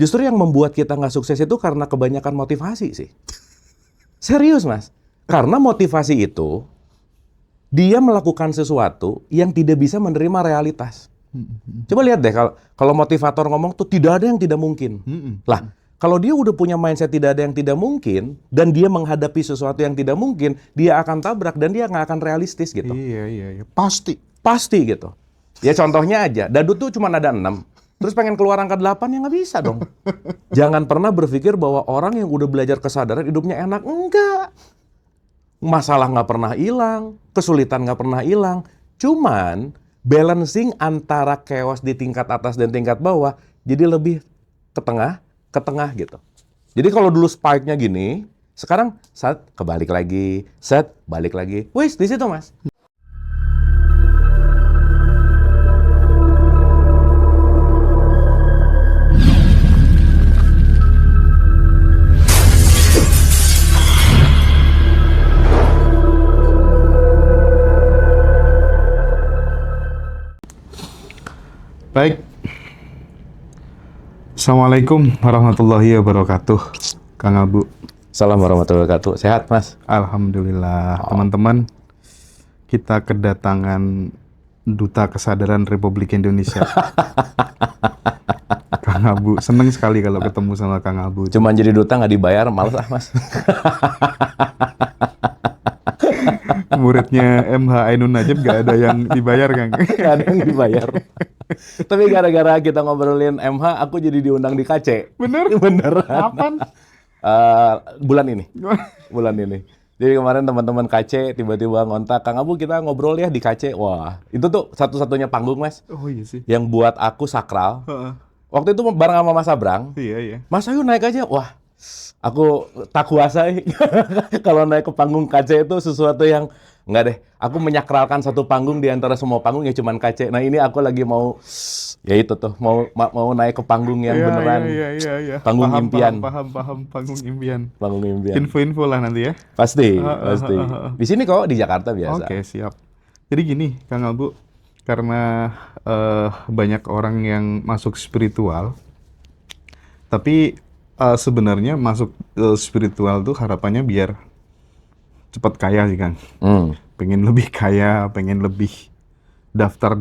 Justru yang membuat kita nggak sukses itu karena kebanyakan motivasi sih. Serius, Mas. Karena motivasi itu, dia melakukan sesuatu yang tidak bisa menerima realitas. Coba lihat deh, kalau motivator ngomong tuh tidak ada yang tidak mungkin. Lah, kalau dia udah punya mindset tidak ada yang tidak mungkin, dan dia menghadapi sesuatu yang tidak mungkin, dia akan tabrak dan dia nggak akan realistis gitu. Iya. Pasti. Pasti gitu. Ya contohnya aja, dadu tuh cuma ada 6. Terus pengen keluar angka 8 ya nggak bisa dong. Jangan pernah berpikir bahwa orang yang udah belajar kesadaran hidupnya enak. Enggak. Masalah nggak pernah hilang, kesulitan nggak pernah hilang. Cuman balancing antara chaos di tingkat atas dan tingkat bawah jadi lebih ke tengah gitu. Jadi kalau dulu spike-nya gini, sekarang set kebalik lagi, set balik lagi. Wis di situ, Mas. Baik. Assalamualaikum warahmatullahi wabarakatuh. Kang Abu. Assalamualaikum warahmatullahi wabarakatuh. Sehat, Mas? Alhamdulillah. Teman-teman, kita kedatangan Duta Kesadaran Republik Indonesia. Kang Abu. Seneng sekali kalau ketemu sama Kang Abu. Cuman jadi duta nggak dibayar, males Mas. Muridnya MH Ainun Najib gak ada yang dibayar, Kang. Nggak ada yang dibayar. Tapi gara-gara kita ngobrolin MH, aku jadi diundang di KC. Bener? Beneran. Kapan? Bulan ini. Bulan ini. Jadi kemarin teman-teman KC tiba-tiba ngontak, Kang Abu kita ngobrol ya di KC. Wah, itu tuh satu-satunya panggung, Mas. Oh iya sih. Yang buat aku sakral. Waktu itu bareng sama Mas Abrang. Iya. Mas ayo naik aja. Wah, aku tak kuasa kalau naik ke panggung KC itu sesuatu yang enggak deh. Aku menyakralkan satu panggung di antara semua panggung ya cuman KC. Nah ini aku lagi mau, ya itu tuh mau naik ke panggung yang beneran. Iya. Panggung impian. Paham. Panggung impian. Panggung impian. Info-info lah nanti ya. Pasti. Di sini kok di Jakarta biasa. Oke, siap. Jadi gini, Kang Abu, karena banyak orang yang masuk spiritual, tapi sebenarnya masuk spiritual tuh harapannya biar cepat kaya sih, Kang. Pengen lebih kaya, pengen lebih daftar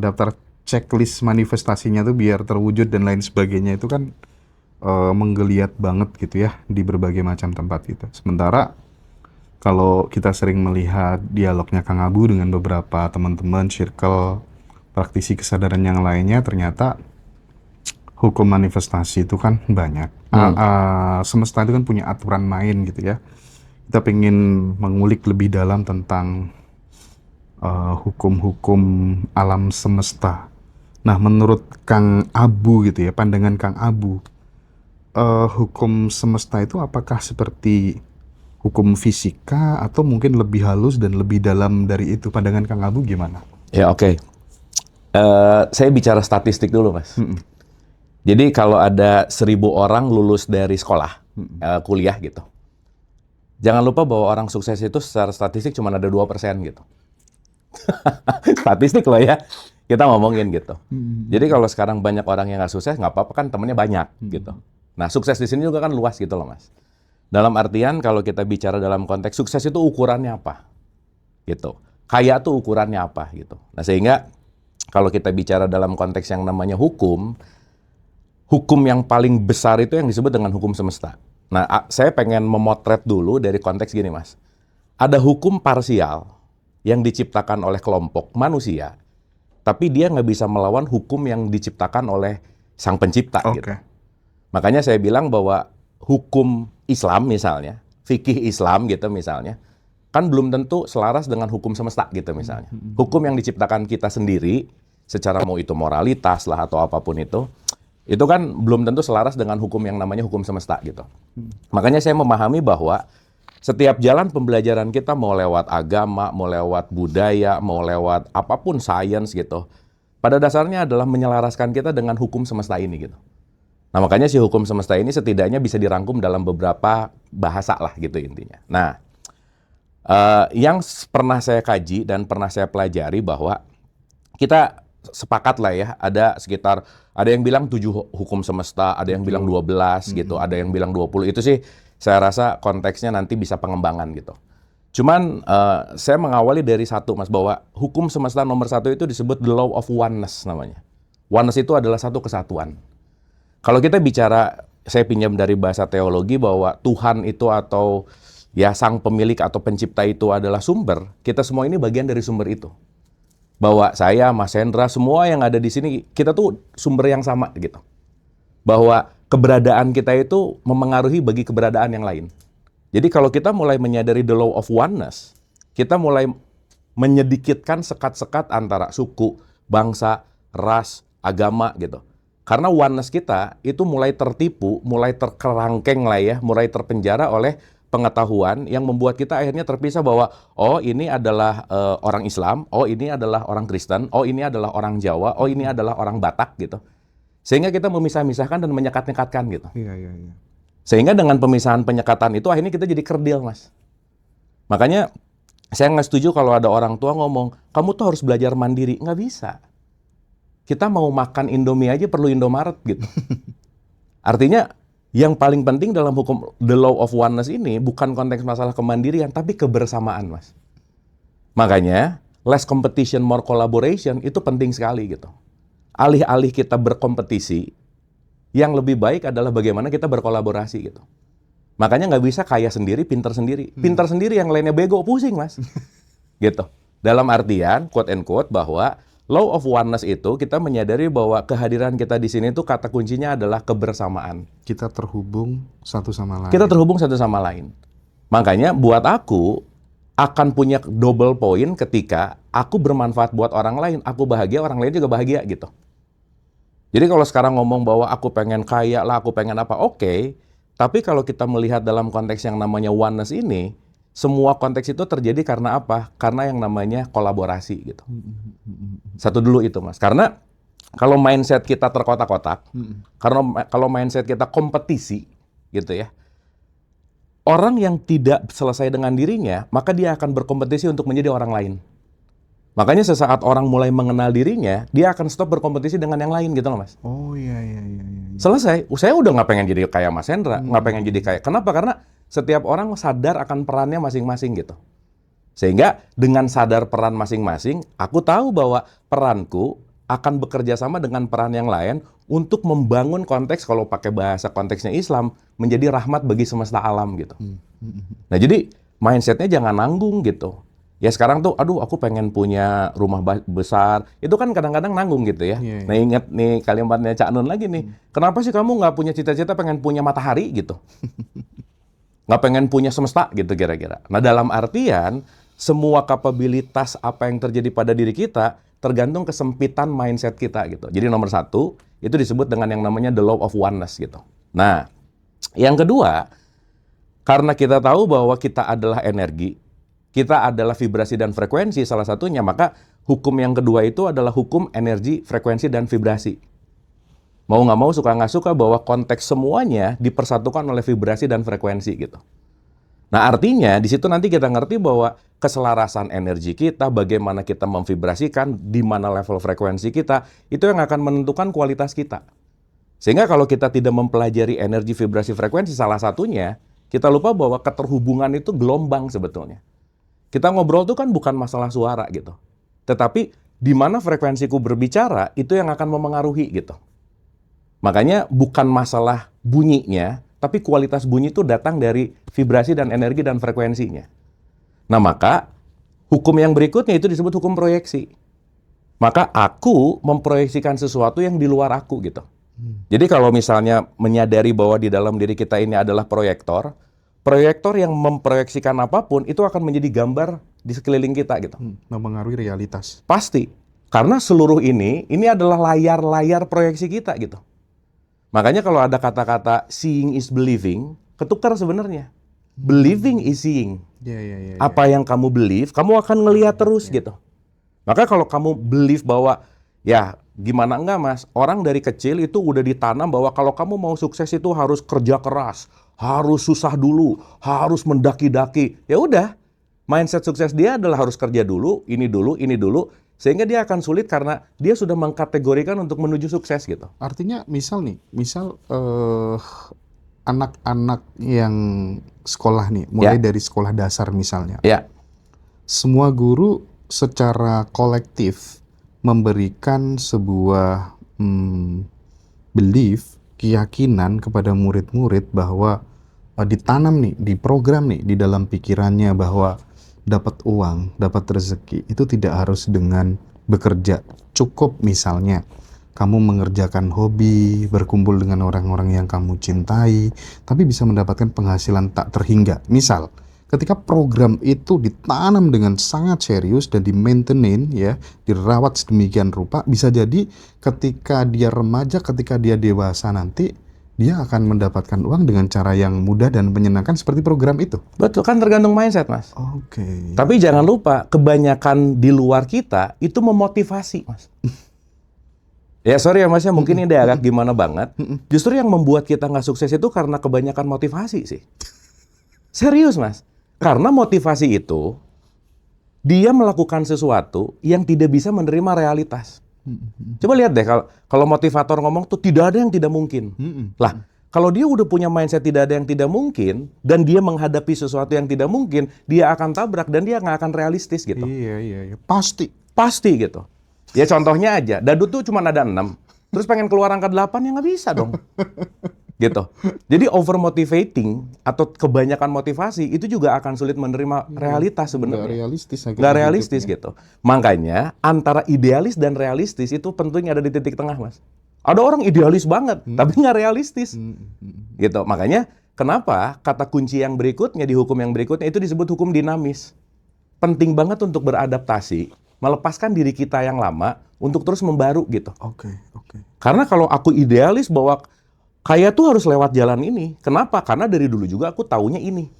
checklist manifestasinya tuh biar terwujud dan lain sebagainya itu kan menggeliat banget gitu ya di berbagai macam tempat gitu. Sementara kalau kita sering melihat dialognya Kang Abu dengan beberapa teman-teman circle praktisi kesadaran yang lainnya, ternyata hukum manifestasi itu kan banyak. Semesta itu kan punya aturan main gitu ya. Kita pengen mengulik lebih dalam tentang hukum-hukum alam semesta. Nah, menurut Kang Abu gitu ya, pandangan Kang Abu, hukum semesta itu apakah seperti hukum fisika atau mungkin lebih halus dan lebih dalam dari itu? Pandangan Kang Abu gimana? Ya oke. Saya bicara statistik dulu, Mas. Jadi kalau ada 1.000 orang lulus dari sekolah, kuliah gitu. Jangan lupa bahwa orang sukses itu secara statistik cuma ada 2% gitu. Statistik loh ya, kita ngomongin gitu. Jadi kalau sekarang banyak orang yang nggak sukses, nggak apa-apa kan temennya banyak gitu. Nah sukses di sini juga kan luas gitu loh, Mas. Dalam artian kalau kita bicara dalam konteks sukses itu ukurannya apa gitu. Kaya tuh ukurannya apa gitu. Nah sehingga kalau kita bicara dalam konteks yang namanya hukum yang paling besar itu yang disebut dengan hukum semesta. Nah, saya pengen memotret dulu dari konteks gini, Mas. Ada hukum parsial yang diciptakan oleh kelompok manusia, tapi dia nggak bisa melawan hukum yang diciptakan oleh sang pencipta. Gitu. Makanya saya bilang bahwa hukum Islam misalnya, fikih Islam gitu misalnya, kan belum tentu selaras dengan hukum semesta gitu misalnya. Hukum yang diciptakan kita sendiri, secara mau itu moralitas lah atau apapun itu kan belum tentu selaras dengan hukum yang namanya hukum semesta gitu. Makanya saya memahami bahwa setiap jalan pembelajaran kita mau lewat agama, mau lewat budaya, mau lewat apapun sains gitu, pada dasarnya adalah menyelaraskan kita dengan hukum semesta ini gitu. Nah makanya si hukum semesta ini setidaknya bisa dirangkum dalam beberapa bahasa lah gitu intinya. Nah yang pernah saya kaji dan pernah saya pelajari bahwa kita sepakat lah ya, ada yang bilang 7 hukum semesta, ada yang bilang 12 gitu, ada yang bilang 20. Itu sih saya rasa konteksnya nanti bisa pengembangan gitu. Cuman saya mengawali dari satu Mas, bahwa hukum semesta nomor 1 itu disebut the law of oneness namanya. Oneness itu adalah satu kesatuan. Kalau kita bicara, saya pinjam dari bahasa teologi bahwa Tuhan itu atau ya sang pemilik atau pencipta itu adalah sumber, kita semua ini bagian dari sumber itu. Bahwa saya, Mas Hendra, semua yang ada di sini, kita tuh sumber yang sama gitu. Bahwa keberadaan kita itu memengaruhi bagi keberadaan yang lain. Jadi kalau kita mulai menyadari the law of oneness, kita mulai menyedikitkan sekat-sekat antara suku, bangsa, ras, agama gitu. Karena oneness kita itu mulai tertipu, mulai terkerangkeng lah ya, mulai terpenjara oleh pengetahuan yang membuat kita akhirnya terpisah bahwa oh ini adalah orang Islam, oh ini adalah orang Kristen, oh ini adalah orang Jawa, oh ini adalah orang Batak gitu. Sehingga kita memisah-misahkan dan menyekat-nyekatkan gitu. Iya. Sehingga dengan pemisahan penyekatan itu akhirnya kita jadi kerdil, Mas. Makanya saya nggak setuju kalau ada orang tua ngomong, kamu tuh harus belajar mandiri. Nggak bisa. Kita mau makan Indomie aja perlu Indomaret gitu. Artinya yang paling penting dalam hukum the law of oneness ini bukan konteks masalah kemandirian, tapi kebersamaan, Mas. Makanya, less competition, more collaboration itu penting sekali gitu. Alih-alih kita berkompetisi, yang lebih baik adalah bagaimana kita berkolaborasi gitu. Makanya nggak bisa kaya sendiri, pintar sendiri. Pintar sendiri yang lainnya bego, pusing, Mas. Gitu. Dalam artian, quote and quote, bahwa law of oneness itu kita menyadari bahwa kehadiran kita di sini itu kata kuncinya adalah kebersamaan. Kita terhubung satu sama lain. Kita terhubung satu sama lain. Makanya buat aku akan punya double point ketika aku bermanfaat buat orang lain, aku bahagia, orang lain juga bahagia gitu. Jadi kalau sekarang ngomong bahwa aku pengen kaya lah, aku pengen apa, oke. Tapi kalau kita melihat dalam konteks yang namanya oneness ini, semua konteks itu terjadi karena apa? Karena yang namanya kolaborasi gitu. Satu dulu itu, Mas. Karena kalau mindset kita terkotak-kotak, karena kalau mindset kita kompetisi gitu ya, orang yang tidak selesai dengan dirinya, maka dia akan berkompetisi untuk menjadi orang lain. Makanya sesaat orang mulai mengenal dirinya, dia akan stop berkompetisi dengan yang lain gitu loh, Mas. Oh iya. Selesai. Saya udah nggak pengen jadi kayak Mas Hendra, nggak pengen jadi kayak. Kenapa? Karena setiap orang sadar akan perannya masing-masing gitu. Sehingga dengan sadar peran masing-masing, aku tahu bahwa peranku akan bekerja sama dengan peran yang lain untuk membangun konteks, kalau pakai bahasa konteksnya Islam, menjadi rahmat bagi semesta alam gitu. Nah jadi mindsetnya jangan nanggung gitu. Ya sekarang tuh, aduh aku pengen punya rumah besar. Itu kan kadang-kadang nanggung gitu ya. Yeah. Nah ingat nih kalimatnya Cak Nun lagi nih. Kenapa sih kamu nggak punya cita-cita pengen punya matahari gitu? Nggak pengen punya semesta gitu kira-kira. Nah dalam artian, semua kapabilitas apa yang terjadi pada diri kita tergantung kesempitan mindset kita gitu. Jadi nomor 1, itu disebut dengan yang namanya the law of oneness gitu. Nah, yang kedua, karena kita tahu bahwa kita adalah energi, kita adalah vibrasi dan frekuensi salah satunya, maka hukum yang kedua itu adalah hukum energi, frekuensi, dan vibrasi. Mau nggak mau, suka nggak suka, bahwa konteks semuanya dipersatukan oleh vibrasi dan frekuensi gitu. Nah artinya, di situ nanti kita ngerti bahwa keselarasan energi kita, bagaimana kita memvibrasikan, di mana level frekuensi kita, itu yang akan menentukan kualitas kita. Sehingga kalau kita tidak mempelajari energi, vibrasi, frekuensi, salah satunya, kita lupa bahwa keterhubungan itu gelombang sebetulnya. Kita ngobrol tuh kan bukan masalah suara gitu. Tetapi di mana frekuensiku berbicara, itu yang akan memengaruhi gitu. Makanya bukan masalah bunyinya, tapi kualitas bunyi itu datang dari vibrasi dan energi dan frekuensinya. Nah maka hukum yang berikutnya itu disebut hukum proyeksi. Maka aku memproyeksikan sesuatu yang di luar aku gitu. Jadi kalau misalnya menyadari bahwa di dalam diri kita ini adalah proyektor yang memproyeksikan apapun itu akan menjadi gambar di sekeliling kita gitu. Mempengaruhi realitas. Pasti. Karena seluruh ini adalah layar-layar proyeksi kita gitu. Makanya kalau ada kata-kata seeing is believing, ketukar sebenarnya. Believing is seeing. Apa yang kamu believe, kamu akan ngelihat terus gitu. Maka kalau kamu believe bahwa, ya gimana enggak Mas, orang dari kecil itu udah ditanam bahwa kalau kamu mau sukses itu harus kerja keras, harus susah dulu, harus mendaki-daki. Ya udah, mindset sukses dia adalah harus kerja dulu, ini dulu, ini dulu. Sehingga dia akan sulit karena dia sudah mengkategorikan untuk menuju sukses gitu. Artinya misal anak-anak yang sekolah nih, mulai dari sekolah dasar misalnya. Ya, Semua guru secara kolektif memberikan sebuah belief, keyakinan kepada murid-murid bahwa ditanam nih, diprogram nih di dalam pikirannya bahwa dapat uang, dapat rezeki itu tidak harus dengan bekerja. Cukup misalnya kamu mengerjakan hobi, berkumpul dengan orang-orang yang kamu cintai, tapi bisa mendapatkan penghasilan tak terhingga. Misal, ketika program itu ditanam dengan sangat serius dan di-maintain ya, dirawat sedemikian rupa, bisa jadi ketika dia remaja, ketika dia dewasa nanti, dia akan mendapatkan uang dengan cara yang mudah dan menyenangkan seperti program itu. betul kan tergantung mindset, Mas. Oke. Tapi jangan lupa, kebanyakan di luar kita itu memotivasi, Mas. Ya sorry ya Mas, ya mungkin ini agak gimana banget. Justru yang membuat kita nggak sukses itu karena kebanyakan motivasi sih. Serius, Mas. Karena motivasi itu, dia melakukan sesuatu yang tidak bisa menerima realitas. Coba lihat deh, kalau motivator ngomong tuh tidak ada yang tidak mungkin. Lah, kalau dia udah punya mindset tidak ada yang tidak mungkin, dan dia menghadapi sesuatu yang tidak mungkin, dia akan tabrak dan dia nggak akan realistis gitu. Iya. Pasti. Pasti gitu. Ya contohnya aja, Dadut tuh cuma ada 6, terus pengen keluar angka 8 ya nggak bisa dong. Gitu. Jadi over motivating atau kebanyakan motivasi itu juga akan sulit menerima realitas sebenarnya. Nggak realistis gitu. Makanya antara idealis dan realistis itu penting ada di titik tengah, Mas. Ada orang idealis banget, tapi nggak realistis. Gitu. Makanya kenapa kata kunci yang berikutnya di hukum yang berikutnya itu disebut hukum dinamis. Penting banget untuk beradaptasi, melepaskan diri kita yang lama untuk terus membaru gitu. Oke. Karena kalau aku idealis bahwa kaya tuh harus lewat jalan ini. Kenapa? Karena dari dulu juga aku taunya ini.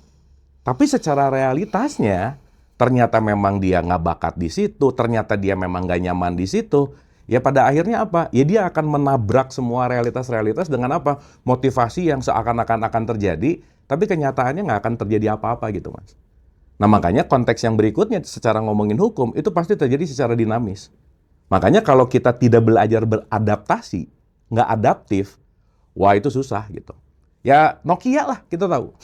Tapi secara realitasnya, ternyata memang dia nggak bakat di situ, ternyata dia memang nggak nyaman di situ. Ya pada akhirnya apa? Ya dia akan menabrak semua realitas-realitas dengan apa? Motivasi yang seakan-akan akan terjadi, tapi kenyataannya nggak akan terjadi apa-apa gitu, Mas. Nah makanya konteks yang berikutnya secara ngomongin hukum, itu pasti terjadi secara dinamis. Makanya kalau kita tidak belajar beradaptasi, nggak adaptif, wah itu susah gitu. Ya Nokia lah kita tahu.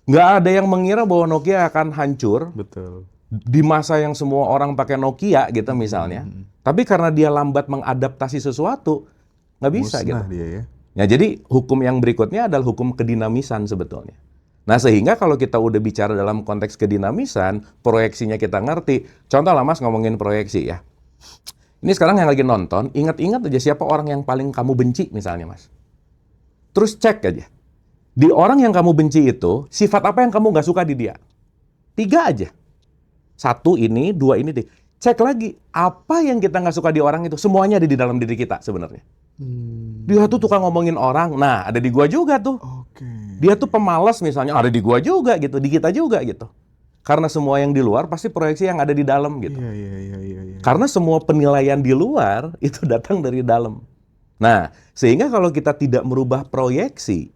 Nggak ada yang mengira bahwa Nokia akan hancur. Betul. Di masa yang semua orang pakai Nokia gitu misalnya. Tapi karena dia lambat mengadaptasi sesuatu, nggak bisa Musnah gitu. dia ya. Ya jadi hukum yang berikutnya adalah hukum kedinamisan sebetulnya. Nah sehingga kalau kita udah bicara dalam konteks kedinamisan, proyeksinya kita ngerti. Contoh lah Mas ngomongin proyeksi ya. Ini sekarang yang lagi nonton, ingat-ingat aja siapa orang yang paling kamu benci misalnya Mas. Terus cek aja. Di orang yang kamu benci itu, sifat apa yang kamu nggak suka di dia? 3 aja. 1 ini, 2 ini, 3. Cek lagi, apa yang kita nggak suka di orang itu? Semuanya ada di dalam diri kita sebenarnya. Dia tuh tukang ngomongin orang, nah ada di gua juga tuh. Oke. Dia tuh pemalas misalnya, ada di gua juga gitu, di kita juga gitu. Karena semua yang di luar pasti proyeksi yang ada di dalam gitu. Iya. Karena semua penilaian di luar itu datang dari dalam. Nah, sehingga kalau kita tidak merubah proyeksi,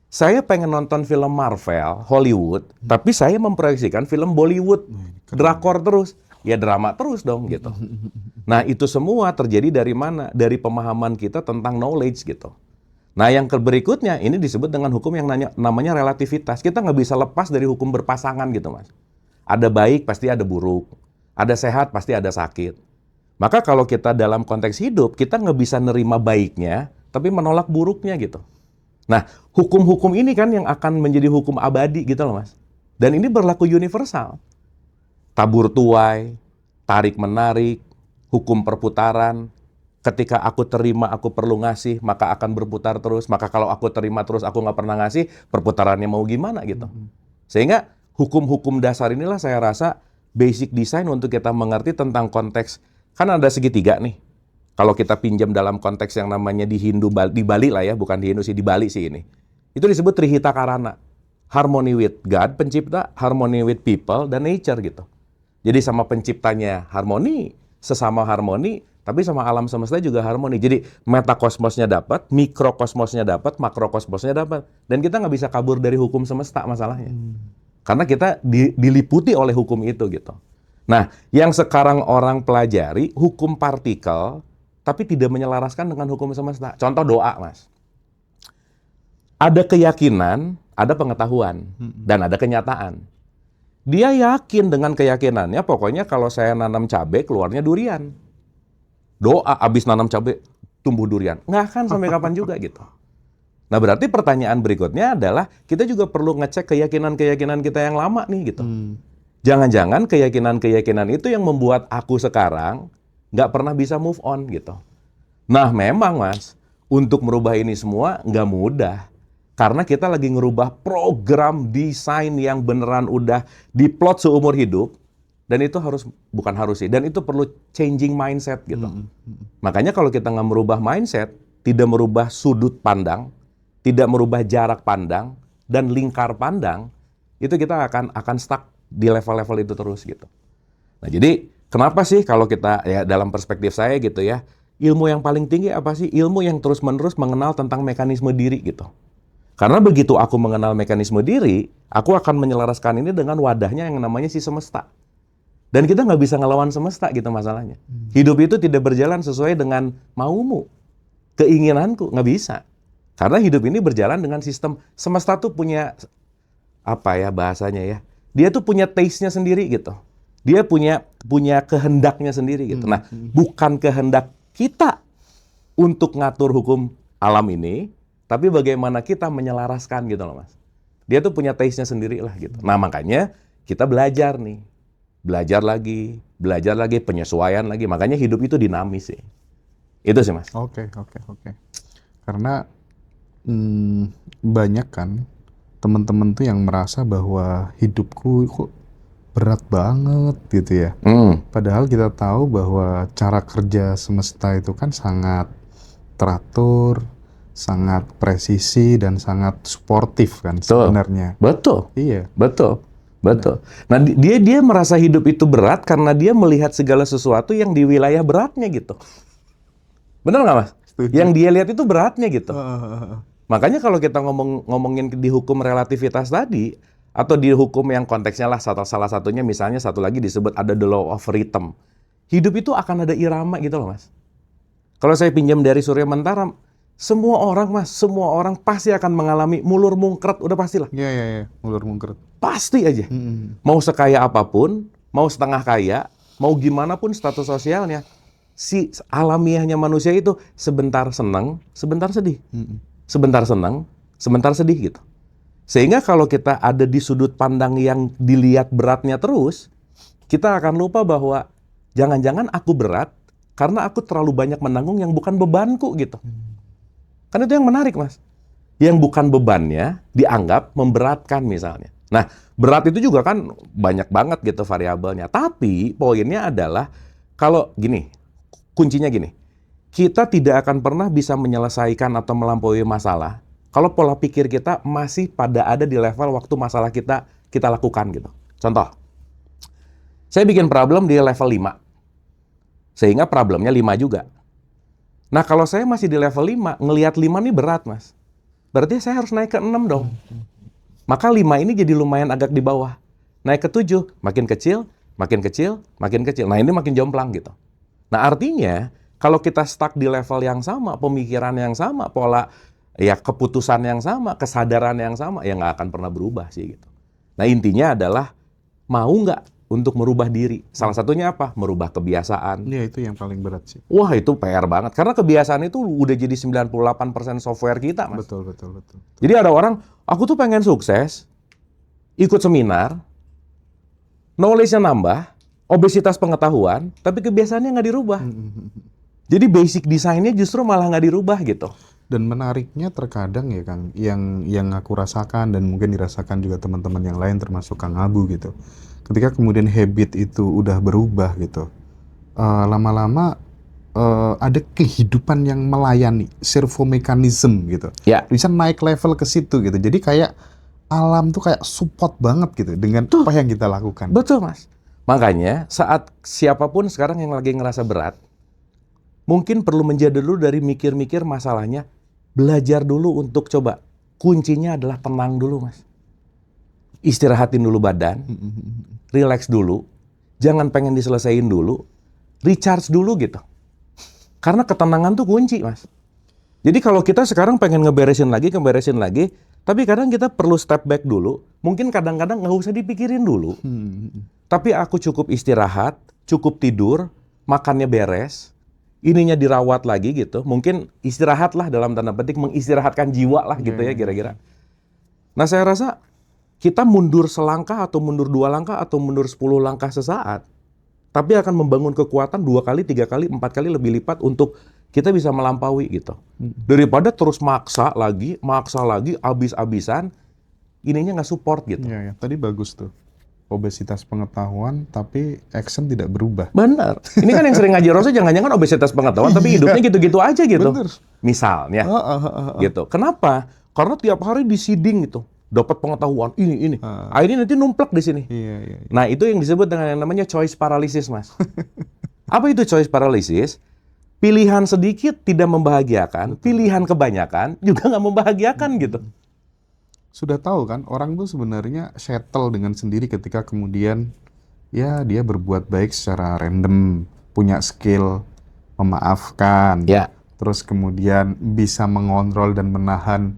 saya pengen nonton film Marvel, Hollywood, tapi saya memproyeksikan film Bollywood, drakor terus. Ya drama terus dong gitu. Nah itu semua terjadi dari mana? Dari pemahaman kita tentang knowledge gitu. Nah yang berikutnya ini disebut dengan hukum yang namanya relativitas. Kita nggak bisa lepas dari hukum berpasangan gitu Mas. Ada baik pasti ada buruk. Ada sehat pasti ada sakit. Maka kalau kita dalam konteks hidup, kita nggak bisa nerima baiknya, tapi menolak buruknya gitu. Nah hukum-hukum ini kan yang akan menjadi hukum abadi gitu loh Mas. Dan ini berlaku universal. Tabur tuai, tarik-menarik, hukum perputaran. Ketika aku terima, aku perlu ngasih, maka akan berputar terus. Maka kalau aku terima terus, aku nggak pernah ngasih, perputarannya mau gimana gitu. Sehingga hukum-hukum dasar inilah saya rasa basic design untuk kita mengerti tentang konteks. Kan ada segitiga nih. Kalau kita pinjam dalam konteks yang namanya di Hindu, di Bali lah ya, bukan di Hindu sih, di Bali sih ini. Itu disebut Trihita Karana. Harmony with God, pencipta, harmony with people, dan nature gitu. Jadi sama penciptanya harmoni, sesama harmoni, tapi sama alam semesta juga harmoni. Jadi metakosmosnya dapat, mikrokosmosnya dapat, makrokosmosnya dapat. Dan kita nggak bisa kabur dari hukum semesta masalahnya. Karena kita diliputi oleh hukum itu gitu. Nah, yang sekarang orang pelajari hukum partikel, tapi tidak menyelaraskan dengan hukum semesta. Contoh doa, Mas. Ada keyakinan, ada pengetahuan, dan ada kenyataan. Dia yakin dengan keyakinannya, pokoknya kalau saya nanam cabai, keluarnya durian. Doa, abis nanam cabai, tumbuh durian. Nggak akan sampai kapan juga gitu. Nah, berarti pertanyaan berikutnya adalah, kita juga perlu ngecek keyakinan-keyakinan kita yang lama nih gitu. Jangan-jangan keyakinan-keyakinan itu yang membuat aku sekarang nggak pernah bisa move on gitu. Nah, memang Mas, untuk merubah ini semua nggak mudah. Karena kita lagi ngerubah program desain yang beneran udah diplot seumur hidup. Dan itu bukan harus sih, dan itu perlu changing mindset gitu. Makanya kalau kita nggak merubah mindset, tidak merubah sudut pandang, tidak merubah jarak pandang, dan lingkar pandang, itu kita akan stuck di level-level itu terus gitu. Nah, jadi kenapa sih kalau kita, ya dalam perspektif saya gitu ya, ilmu yang paling tinggi apa sih? Ilmu yang terus-menerus mengenal tentang mekanisme diri gitu. Karena begitu aku mengenal mekanisme diri, aku akan menyelaraskan ini dengan wadahnya yang namanya si semesta. Dan kita nggak bisa ngelawan semesta gitu masalahnya. Hidup itu tidak berjalan sesuai dengan maumu, keinginanku, nggak bisa. Karena hidup ini berjalan dengan sistem, semesta tuh punya, apa ya bahasanya ya, dia tuh punya taste-nya sendiri gitu. Dia punya kehendaknya sendiri gitu. Nah, bukan kehendak kita untuk ngatur hukum alam ini, tapi bagaimana kita menyelaraskan gitu loh Mas. Dia tuh punya taste-nya sendiri lah gitu. Nah, makanya kita belajar nih. Belajar lagi, penyesuaian lagi. Makanya hidup itu dinamis sih. Itu sih Mas. Oke. Karena banyak kan teman-teman tuh yang merasa bahwa hidupku kok berat banget gitu ya. Padahal kita tahu bahwa cara kerja semesta itu kan sangat teratur, sangat presisi, dan sangat suportif kan sebenarnya. Betul. Iya. Betul. Nah, dia merasa hidup itu berat karena dia melihat segala sesuatu yang di wilayah beratnya gitu. Benar nggak Mas? Setuju. Yang dia lihat itu beratnya gitu. Makanya kalau kita ngomongin di hukum relativitas tadi, atau di hukum yang konteksnya lah, salah satunya misalnya satu lagi disebut ada the law of rhythm. Hidup itu akan ada irama gitu loh Mas. Kalau saya pinjam dari Surya Mentara, semua orang pasti akan mengalami mulur mungkret, udah pastilah. Iya, mulur mungkret. Pasti aja. Mau sekaya apapun, mau setengah kaya, mau gimana pun status sosialnya, si alamiahnya manusia itu sebentar senang, sebentar sedih. Sebentar senang, sebentar sedih gitu. Sehingga kalau kita ada di sudut pandang yang dilihat beratnya terus, kita akan lupa bahwa jangan-jangan aku berat karena aku terlalu banyak menanggung yang bukan bebanku gitu. Kan itu yang menarik Mas. Yang bukan bebannya dianggap memberatkan misalnya. Nah, berat itu juga kan banyak banget gitu variabelnya. Tapi poinnya adalah kalau gini, kuncinya gini. Kita tidak akan pernah bisa menyelesaikan atau melampaui masalah kalau pola pikir kita masih pada ada di level waktu masalah kita lakukan gitu. Contoh, saya bikin problem di level 5. Sehingga problemnya 5 juga. Nah, kalau saya masih di level 5, ngelihat 5 ini berat, Mas. Berarti saya harus naik ke 6 dong. Maka 5 ini jadi lumayan agak di bawah. Naik ke 7, makin kecil, makin kecil, makin kecil. Nah, ini makin jomplang gitu. Nah, artinya kalau kita stuck di level yang sama, pemikiran yang sama, pola ya keputusan yang sama, kesadaran yang sama, ya nggak akan pernah berubah sih gitu. Nah, intinya adalah mau nggak untuk merubah diri. Salah satunya apa? Merubah kebiasaan. Iya, itu yang paling berat sih. Wah, itu PR banget. Karena kebiasaan itu udah jadi 98% software kita, Mas. Betul. Jadi ada orang, aku tuh pengen sukses, ikut seminar, knowledge-nya nambah, obesitas pengetahuan, tapi kebiasaannya nggak dirubah. Jadi basic desainnya justru malah nggak dirubah gitu. Dan menariknya terkadang ya Kang, yang aku rasakan dan mungkin dirasakan juga teman-teman yang lain termasuk Kang Abu gitu. Ketika kemudian habit itu udah berubah gitu, lama-lama ada kehidupan yang melayani, servomekanisme gitu. Ya. Bisa naik level ke situ gitu. Jadi kayak alam tuh kayak support banget gitu dengan apa yang kita lakukan. Betul, Mas. Makanya saat siapapun sekarang yang lagi ngerasa berat, mungkin perlu menjadi dulu dari mikir-mikir masalahnya, belajar dulu untuk coba. Kuncinya adalah tenang dulu, Mas. Istirahatin dulu badan, relax dulu. jangan pengen diselesaiin dulu, recharge dulu gitu. Karena ketenangan tuh kunci, Mas. Jadi kalau kita sekarang pengen ngeberesin lagi, tapi kadang kita perlu step back dulu. Mungkin kadang-kadang nggak usah dipikirin dulu. Tapi aku cukup istirahat, cukup tidur, makannya beres, ininya dirawat lagi gitu. Mungkin istirahat lah dalam tanda petik, mengistirahatkan jiwa lah gitu ya kira-kira. Nah saya rasa kita mundur selangkah atau mundur 2 langkah atau mundur 10 langkah sesaat, tapi akan membangun kekuatan 2 kali, 3 kali, 4 kali lebih lipat untuk kita bisa melampaui gitu. Daripada terus maksa lagi, abis-abisan, ininya nggak support gitu. Iya, ya. Tadi bagus tuh. Obesitas pengetahuan, tapi action tidak berubah. Benar. Ini kan yang sering ngaji Rasul, jangan-jangan obesitas pengetahuan, tapi hidupnya gitu-gitu aja gitu. Bener. Misalnya, gitu. Kenapa? Karena tiap hari disiding gitu. Dapat pengetahuan, ini. Akhirnya nanti numplek di sini. Iya. Nah, itu yang disebut dengan yang namanya choice paralysis, Mas. Apa itu choice paralysis? Pilihan sedikit tidak membahagiakan, pilihan kebanyakan juga nggak membahagiakan gitu. Sudah tahu kan, orang tuh sebenarnya settle dengan sendiri ketika kemudian ya dia berbuat baik secara random, punya skill memaafkan, terus kemudian bisa mengontrol dan menahan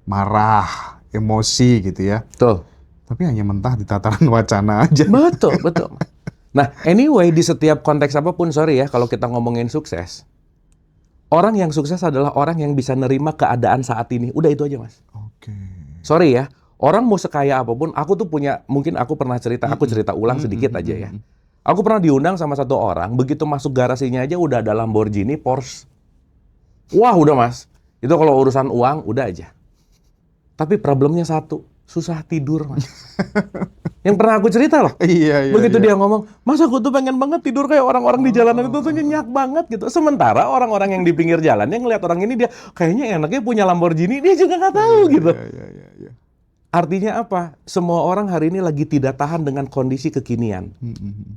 marah, emosi gitu ya. Betul. Tapi hanya mentah di tataran wacana aja. Betul. Nah, anyway, di setiap konteks apapun, sorry ya, kalau kita ngomongin sukses, orang yang sukses adalah orang yang bisa nerima keadaan saat ini. Udah itu aja, Mas. Oke. Sorry ya, orang mau sekaya apapun, aku tuh punya, mungkin aku pernah cerita, aku cerita ulang sedikit aja ya. Aku pernah diundang sama satu orang, begitu masuk garasinya aja udah ada Lamborghini, Porsche. Wah, udah Mas. Itu kalau urusan uang, udah aja. Tapi problemnya satu, susah tidur, Mas. Yang pernah aku cerita loh. Iya. Begitu dia ngomong, Mas aku tuh pengen banget tidur kayak orang-orang di jalanan itu tuh nyenyak banget gitu. Sementara orang-orang yang di pinggir jalan yang ngeliat orang ini dia kayaknya enaknya punya Lamborghini, dia juga nggak tahu gitu. Iya. Artinya apa? Semua orang hari ini lagi tidak tahan dengan kondisi kekinian.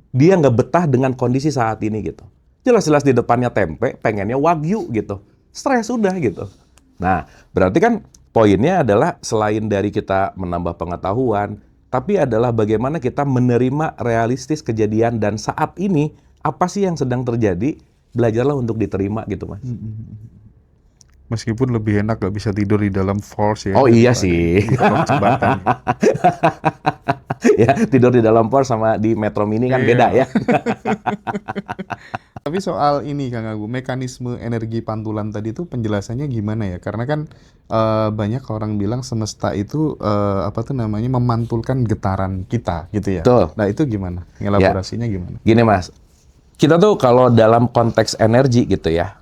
Dia nggak betah dengan kondisi saat ini gitu. Jelas-jelas di depannya tempe, pengennya wagyu gitu. Stres udah gitu. Nah, berarti kan poinnya adalah selain dari kita menambah pengetahuan, tapi adalah bagaimana kita menerima realistis kejadian dan saat ini apa sih yang sedang terjadi, belajarlah untuk diterima gitu, Mas. Meskipun lebih enak gak bisa tidur di dalam Porsche ya. Oh iya sih. Ya, tidur di dalam Porsche sama di Metro Mini kan beda ya. Tapi soal ini Kang Agu, mekanisme energi pantulan tadi itu penjelasannya gimana ya? Karena kan banyak orang bilang semesta itu memantulkan getaran kita gitu ya. Betul. Nah itu gimana? Elaborasinya gimana? Gini Mas, kita tuh kalau dalam konteks energi gitu ya,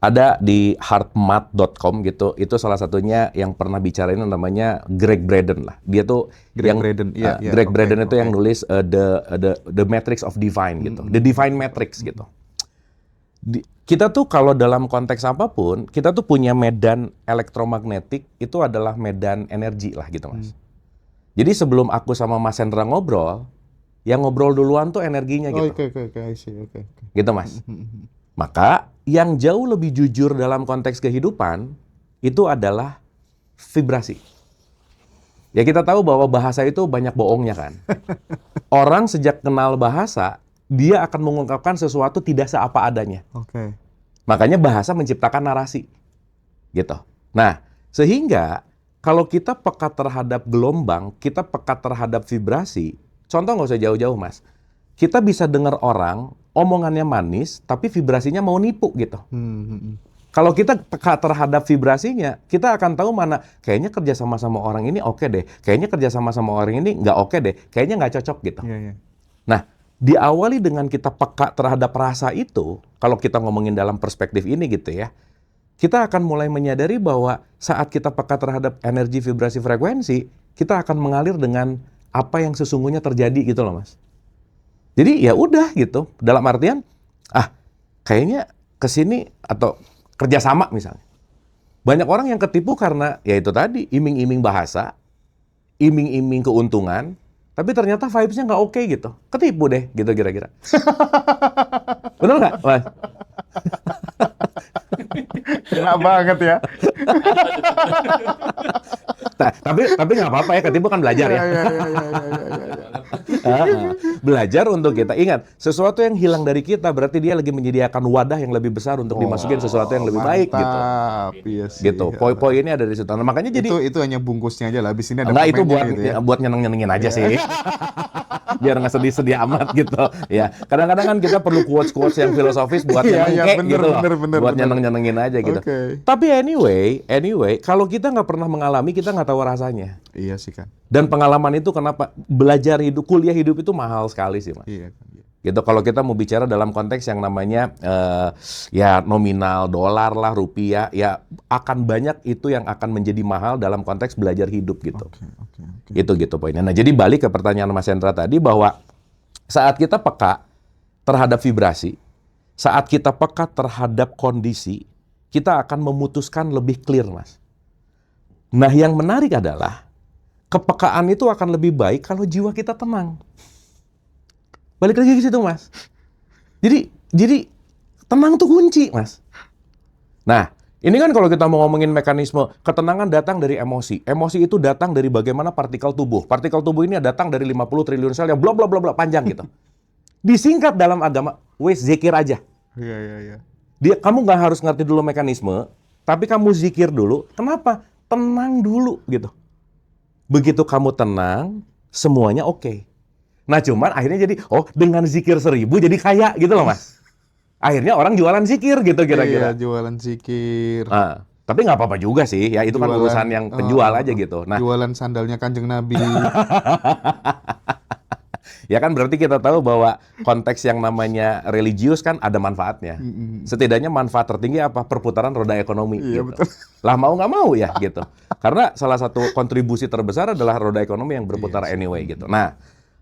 ada di heartmath.com gitu, itu salah satunya yang pernah bicarain namanya Greg Braden lah. Dia tuh Greg Braden itu yang nulis the Matrix of Divine gitu, the Divine Matrix gitu. Kita tuh kalau dalam konteks apapun, kita tuh punya medan elektromagnetik, itu adalah medan energi lah gitu Mas. Jadi sebelum aku sama Mas Hendra ngobrol, yang ngobrol duluan tuh energinya gitu. Oke. Gitu Mas. Maka yang jauh lebih jujur dalam konteks kehidupan, itu adalah vibrasi. Ya kita tahu bahwa bahasa itu banyak bohongnya kan. Orang sejak kenal bahasa, dia akan mengungkapkan sesuatu tidak seapa adanya. Oke. Makanya bahasa menciptakan narasi. Gitu. Nah, sehingga kalau kita peka terhadap gelombang, kita peka terhadap vibrasi, contoh nggak usah jauh-jauh Mas. Kita bisa dengar orang, omongannya manis, tapi vibrasinya mau nipu gitu. Kalau kita peka terhadap vibrasinya, kita akan tahu mana, kayaknya kerja sama orang ini oke deh, kayaknya kerja sama orang ini nggak oke deh, kayaknya nggak cocok gitu. Nah, diawali dengan kita peka terhadap rasa itu, kalau kita ngomongin dalam perspektif ini gitu ya, kita akan mulai menyadari bahwa saat kita peka terhadap energi, vibrasi, frekuensi, kita akan mengalir dengan apa yang sesungguhnya terjadi gitu loh Mas. Jadi ya udah gitu, dalam artian, kayaknya kesini atau kerjasama misalnya. Banyak orang yang ketipu karena ya itu tadi, iming-iming bahasa, iming-iming keuntungan, tapi ternyata vibes-nya nggak oke gitu. Ketipu deh gitu kira-kira. Bener nggak, Mas? Enak banget ya. Tapi nggak apa-apa ya, ketipu kan belajar ya. Iya. Belajar untuk kita. Ingat, sesuatu yang hilang dari kita berarti dia lagi menyediakan wadah yang lebih besar untuk dimasukin sesuatu yang lebih baik gitu. Mantap, iya sih. Gitu. Poin-poinnya ada di situ. Nah, makanya jadi Itu hanya bungkusnya aja lah. Habis ini ada enggak, itu permennya buat gitu ya. buat nyeneng-nyenengin aja sih. Biar nggak sedih-sedih amat gitu. Ya, kadang-kadang kan kita perlu quotes-quotes yang filosofis buat Iya, nyeneng iya, kek bener, gitu loh. bener, Buat bener. nyeneng-nyenengin aja gitu. Oke. Tapi anyway, kalau kita nggak pernah mengalami, kita nggak tahu rasanya. Iya sih kan. Dan pengalaman itu kenapa belajar hidup, kuliah hidup itu mahal sekali sih, Mas. Iya kan. Iya. Gitu, kalau kita mau bicara dalam konteks yang namanya ya nominal dolar lah, rupiah, ya akan banyak itu yang akan menjadi mahal dalam konteks belajar hidup gitu. Oke. Itu gitu poinnya. Nah, jadi balik ke pertanyaan Mas Hendra tadi bahwa saat kita peka terhadap vibrasi, saat kita peka terhadap kondisi, kita akan memutuskan lebih clear, Mas. Nah, yang menarik adalah kepekaan itu akan lebih baik kalau jiwa kita tenang. Balik lagi ke situ, Mas. Jadi tenang tuh kunci, Mas. Nah, ini kan kalau kita mau ngomongin mekanisme, ketenangan datang dari emosi. Emosi itu datang dari bagaimana partikel tubuh. Partikel tubuh ini datang dari 50 triliun sel yang bla bla bla bla panjang gitu. Disingkat dalam agama, wes zikir aja. Iya. Kamu nggak harus ngerti dulu mekanisme, tapi kamu zikir dulu. Kenapa? Tenang dulu gitu. Begitu kamu tenang, semuanya oke. Nah, cuman akhirnya jadi, dengan zikir 1000 jadi kaya gitu loh, Mas. Akhirnya orang jualan zikir gitu kira-kira. Iya, jualan zikir. Nah, tapi nggak apa-apa juga sih, ya itu kan urusan yang penjual aja gitu. Nah, Jualan sandalnya Kanjeng Nabi. ya kan berarti kita tahu bahwa konteks yang namanya religius kan ada manfaatnya. Setidaknya manfaat tertinggi apa? Perputaran roda ekonomi. Iya, Gitu. betul. Lah mau nggak mau ya gitu. Karena salah satu kontribusi terbesar adalah roda ekonomi yang berputar anyway gitu. Nah,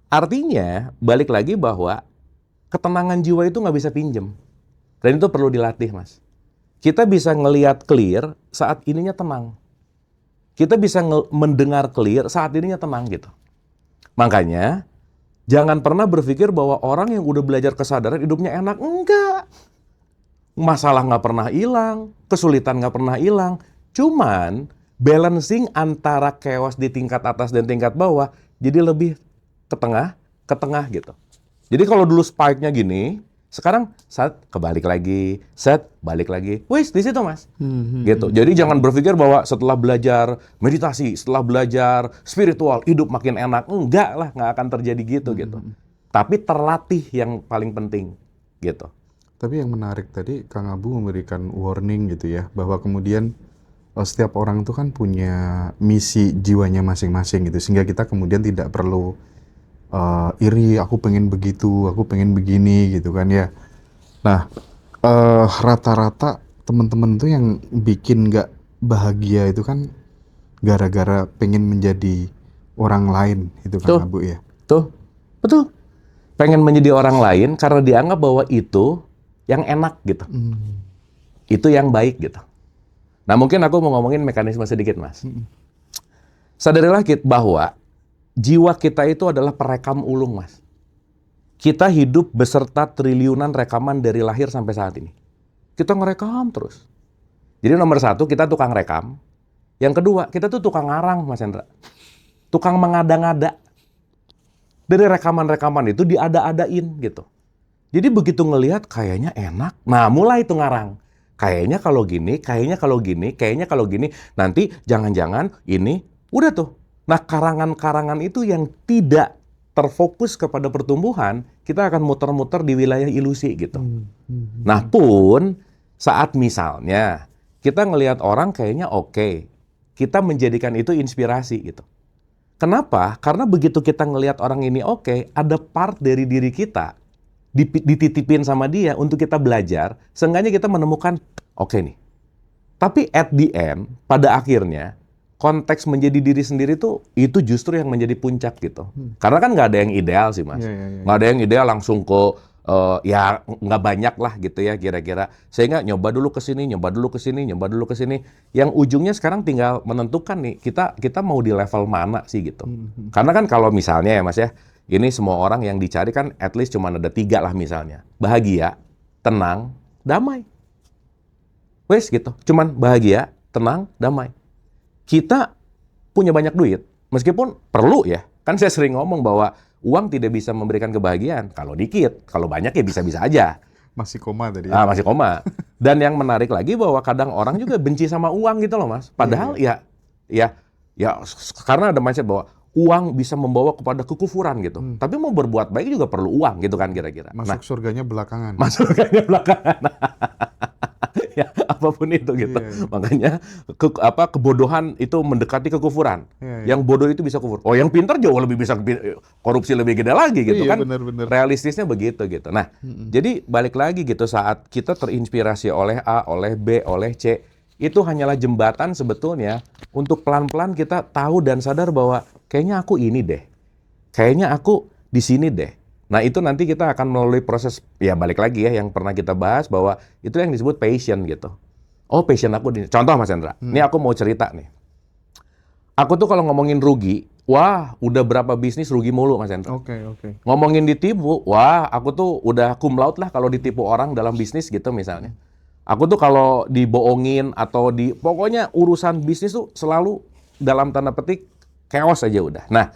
artinya balik lagi bahwa ketenangan jiwa itu nggak bisa pinjem. Dan itu perlu dilatih, Mas. Kita bisa ngelihat clear saat ininya tenang. Kita bisa mendengar clear saat ininya tenang gitu. Makanya jangan pernah berpikir bahwa orang yang udah belajar kesadaran hidupnya enak. Enggak. Masalah nggak pernah hilang, kesulitan nggak pernah hilang. Cuman balancing antara chaos di tingkat atas dan tingkat bawah jadi lebih ke tengah gitu. Jadi kalau dulu spike-nya gini, sekarang balik lagi. Wis di situ, Mas. Gitu. Jadi jangan berpikir bahwa setelah belajar meditasi, setelah belajar spiritual, hidup makin enak. Enggak lah, nggak akan terjadi gitu. Tapi terlatih yang paling penting gitu. Tapi yang menarik tadi Kang Abu memberikan warning gitu ya, bahwa kemudian setiap orang itu kan punya misi jiwanya masing-masing gitu, sehingga kita kemudian tidak perlu iri, aku pengen begitu, aku pengen begini gitu kan ya. Nah, rata-rata teman-teman tuh yang bikin nggak bahagia itu kan gara-gara pengen menjadi orang lain itu kan Abu ya. Betul. Pengen menjadi orang lain karena dianggap bahwa itu yang enak gitu. Itu yang baik gitu. Nah, mungkin aku mau ngomongin mekanisme sedikit, Mas. Sadarilah bahwa jiwa kita itu adalah perekam ulung, Mas. Kita hidup beserta triliunan rekaman dari lahir sampai saat ini. Kita ngerekam terus. Jadi nomor satu, kita tukang rekam. Yang kedua, kita tuh tukang ngarang, Mas Hendra. Tukang mengada-ngada. Dari rekaman-rekaman itu diada-adain gitu. Jadi begitu ngelihat kayaknya enak, nah mulai itu ngarang. Kayaknya kalau gini, kayaknya kalau gini, kayaknya kalau gini. Nanti jangan-jangan ini, udah tuh. Nah, karangan-karangan itu yang tidak terfokus kepada pertumbuhan, kita akan muter-muter di wilayah ilusi gitu. Nah, pun saat misalnya kita ngelihat orang kayaknya oke, kita menjadikan itu inspirasi gitu. Kenapa? Karena begitu kita ngelihat orang ini oke, ada part dari diri kita dititipin sama dia untuk kita belajar, seenggaknya kita menemukan oke nih. Tapi at the end, pada akhirnya konteks menjadi diri sendiri tuh itu justru yang menjadi puncak gitu. Karena kan nggak ada yang ideal sih, Mas. Nggak ada yang ideal langsung ke ya nggak banyak lah gitu ya kira-kira. Sehingga nyoba dulu ke sini, nyoba dulu ke sini, nyoba dulu ke sini. Yang ujungnya sekarang tinggal menentukan nih kita mau di level mana sih gitu. Karena kan kalau misalnya ya, Mas ya, ini semua orang yang dicari kan at least cuma ada 3 lah misalnya. Bahagia, tenang, damai. Wes gitu. Cuman bahagia, tenang, damai. Kita punya banyak duit, meskipun perlu ya. Kan saya sering ngomong bahwa uang tidak bisa memberikan kebahagiaan. Kalau dikit, kalau banyak ya bisa-bisa aja. Masih koma tadi ya. Masih koma. Dan yang menarik lagi bahwa kadang orang juga benci sama uang gitu loh Mas. Padahal ya karena ada mindset bahwa uang bisa membawa kepada kekufuran gitu. Tapi mau berbuat baik juga perlu uang gitu kan kira-kira. Masuk surganya belakangan. Masuk surganya belakangan. Ya, apapun itu gitu. Makanya kebodohan itu mendekati kekufuran. Yang bodoh itu bisa kufur. Oh, yang pintar jauh lebih bisa korupsi lebih gede lagi gitu kan. Bener-bener. Realistisnya begitu gitu. Nah, jadi balik lagi gitu saat kita terinspirasi oleh A, oleh B, oleh C, itu hanyalah jembatan sebetulnya untuk pelan-pelan kita tahu dan sadar bahwa kayaknya aku ini deh. Kayaknya aku di sini deh. Nah, itu nanti kita akan melalui proses, ya balik lagi ya, yang pernah kita bahas bahwa itu yang disebut passion gitu. Oh, passion aku di contoh Mas Hendra, ini aku mau cerita nih. Aku tuh kalau ngomongin rugi, wah udah berapa bisnis rugi mulu Mas Hendra. Oke. Ngomongin ditipu, wah aku tuh udah cum laude lah kalau ditipu orang dalam bisnis gitu misalnya. Aku tuh kalau dibohongin atau pokoknya urusan bisnis tuh selalu dalam tanda petik chaos aja udah. Nah,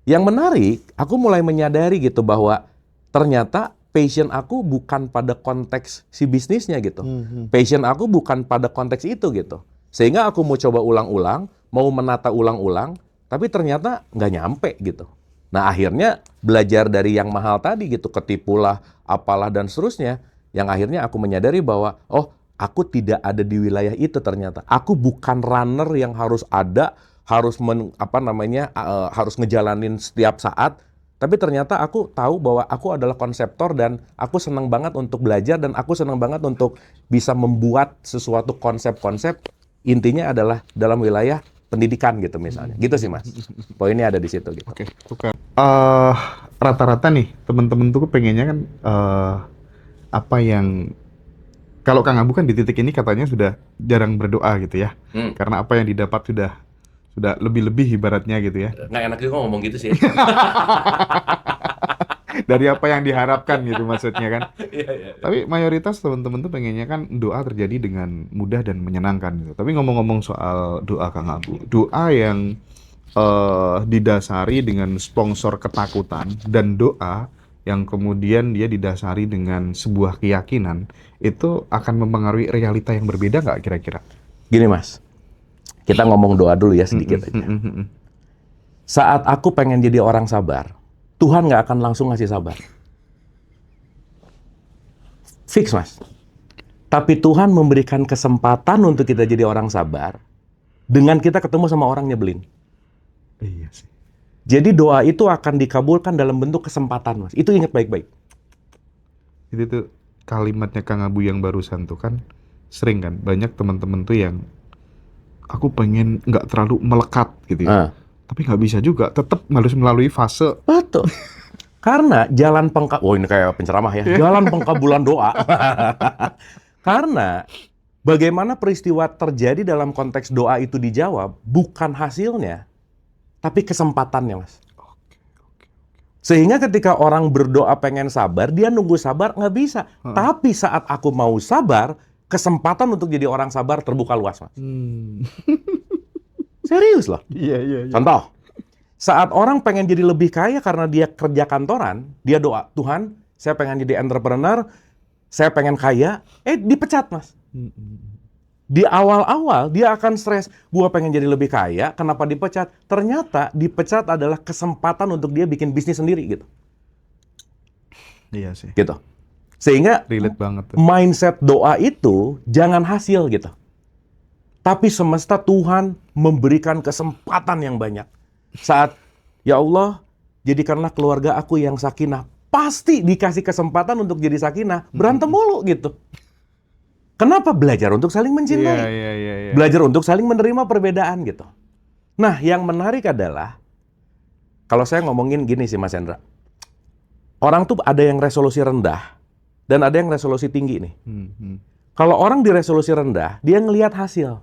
yang menarik, aku mulai menyadari gitu bahwa ternyata passion aku bukan pada konteks si bisnisnya gitu. Passion aku bukan pada konteks itu gitu. Sehingga aku mau coba ulang-ulang, mau menata ulang-ulang, tapi ternyata nggak nyampe gitu. Nah akhirnya belajar dari yang mahal tadi gitu, ketipulah, apalah dan seterusnya. Yang akhirnya aku menyadari bahwa, oh aku tidak ada di wilayah itu ternyata. Aku bukan runner yang harus ada, harus harus ngejalanin setiap saat, tapi ternyata aku tahu bahwa aku adalah konseptor dan aku senang banget untuk belajar dan aku senang banget untuk bisa membuat sesuatu konsep-konsep, intinya adalah dalam wilayah pendidikan gitu misalnya. Gitu sih Mas. Poinnya ada di situ gitu. Oke, tukar. Rata-rata nih teman-teman tuh pengennya kan apa yang kalau Kang Abu kan di titik ini katanya sudah jarang berdoa gitu ya. Karena apa yang didapat sudah lebih-lebih ibaratnya gitu ya. Nggak enak juga ngomong gitu sih. Dari apa yang diharapkan gitu maksudnya kan. Iya. Tapi mayoritas teman-teman tuh pengennya kan doa terjadi dengan mudah dan menyenangkan gitu. Tapi ngomong-ngomong soal doa Kang Abu, doa yang didasari dengan sponsor ketakutan dan doa yang kemudian dia didasari dengan sebuah keyakinan, itu akan mempengaruhi realita yang berbeda nggak kira-kira? Gini Mas, kita ngomong doa dulu ya sedikit aja. Saat aku pengen jadi orang sabar, Tuhan nggak akan langsung ngasih sabar. Fix Mas. Tapi Tuhan memberikan kesempatan untuk kita jadi orang sabar dengan kita ketemu sama orang nyebelin. Iya sih. Jadi doa itu akan dikabulkan dalam bentuk kesempatan Mas. Itu ingat baik-baik. Itu tuh kalimatnya Kang Abu yang barusan tuh kan sering kan banyak teman-teman tuh yang aku pengen nggak terlalu melekat gitu ya. Tapi nggak bisa juga, tetap harus melalui fase. Betul. Karena jalan ini kayak penceramah ya. Jalan pengkabulan doa. Karena bagaimana peristiwa terjadi dalam konteks doa itu dijawab bukan hasilnya, tapi kesempatannya, Mas. Sehingga ketika orang berdoa pengen sabar, dia nunggu sabar nggak bisa. Tapi saat aku mau sabar, kesempatan untuk jadi orang sabar terbuka luas, Mas. Serius loh. Iya. Contoh, saat orang pengen jadi lebih kaya karena dia kerja kantoran, dia doa, Tuhan, saya pengen jadi entrepreneur, saya pengen kaya, dipecat, Mas. Di awal-awal dia akan stres, gua pengen jadi lebih kaya, kenapa dipecat? Ternyata dipecat adalah kesempatan untuk dia bikin bisnis sendiri gitu. Iya sih. Gitu. Sehingga Relate banget tuh. mindset doa itu jangan hasil gitu. Tapi semesta Tuhan memberikan kesempatan yang banyak. Saat, ya Allah, jadikanlah keluarga aku yang sakinah. Pasti dikasih kesempatan untuk jadi sakinah. Berantem mulu gitu. Kenapa? Belajar untuk saling mencintai. Iya. Belajar untuk saling menerima perbedaan gitu. Nah, yang menarik adalah, kalau saya ngomongin gini sih Mas Hendra. Orang tuh ada yang resolusi rendah, dan ada yang resolusi tinggi nih. Kalau orang di resolusi rendah, dia ngelihat hasil.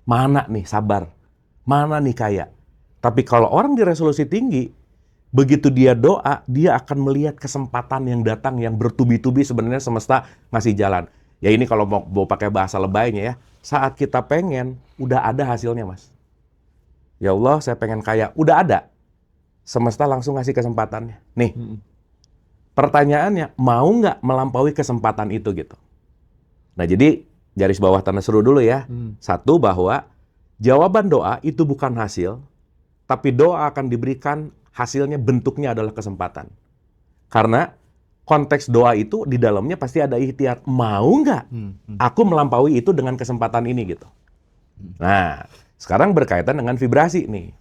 Mana nih sabar? Mana nih kaya? Tapi kalau orang di resolusi tinggi, begitu dia doa, dia akan melihat kesempatan yang datang yang bertubi-tubi sebenarnya semesta ngasih jalan. Ya ini kalau mau pakai bahasa lebaynya ya, saat kita pengen, udah ada hasilnya Mas. Ya Allah, saya pengen kaya, udah ada. semesta langsung ngasih kesempatannya. Nih, pertanyaannya, mau nggak melampaui kesempatan itu gitu? Nah, jadi garis bawah tanda seru dulu ya. Satu, bahwa jawaban doa itu bukan hasil, tapi doa akan diberikan hasilnya, bentuknya adalah kesempatan. Karena konteks doa itu di dalamnya pasti ada ikhtiar. Mau nggak aku melampaui itu dengan kesempatan ini gitu. Nah, sekarang berkaitan dengan vibrasi nih.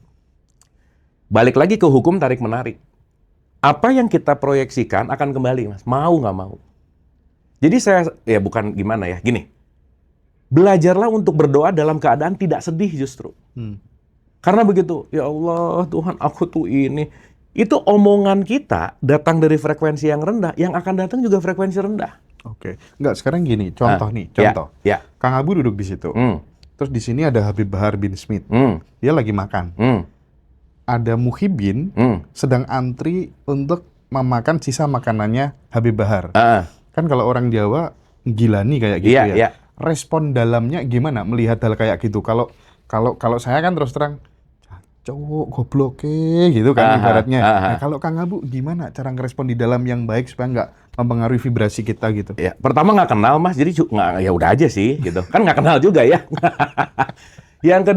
Balik lagi ke hukum tarik-menarik. Apa yang kita proyeksikan akan kembali, Mas. Mau nggak mau. Jadi saya, ya bukan gimana ya, gini. Belajarlah untuk berdoa dalam keadaan tidak sedih justru. Karena begitu, ya Allah, Tuhan aku tuh ini. Itu omongan kita datang dari frekuensi yang rendah, yang akan datang juga frekuensi rendah. Oke. Enggak, sekarang gini, contoh nih, contoh. Ya. Kang Abu duduk di situ. Terus di sini ada Habib Bahar bin Smith. Dia lagi makan. Ada Muhyiddin sedang antri untuk memakan sisa makanannya Habib Bahar. Kan kalau orang Jawa gilani kayak gitu ya. Respon dalamnya gimana melihat hal kayak gitu? Kalau saya kan terus terang cowok goblok gitu kan ibaratnya. Nah, kalau Kang Abu gimana cara ngerespon di dalam yang baik supaya nggak mempengaruhi vibrasi kita gitu? Ya, pertama nggak kenal, Mas, jadi nggak, ya udah aja sih gitu. Kan nggak kenal juga ya. Yang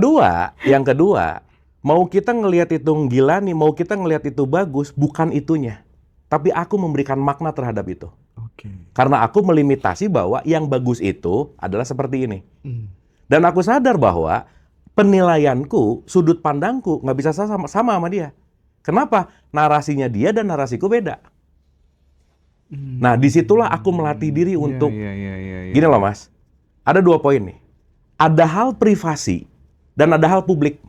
kedua, mau kita ngelihat itu gila nih, mau kita ngelihat itu bagus, bukan itunya. Tapi aku memberikan makna terhadap itu. Karena aku melimitasi bahwa yang bagus itu adalah seperti ini. Dan aku sadar bahwa penilaianku, sudut pandangku nggak bisa sama dia. Kenapa? Narasinya dia dan narasiku beda. Nah, disitulah aku melatih diri untuk gini loh, Mas. Ada 2 poin nih. Ada hal privasi dan ada hal publik.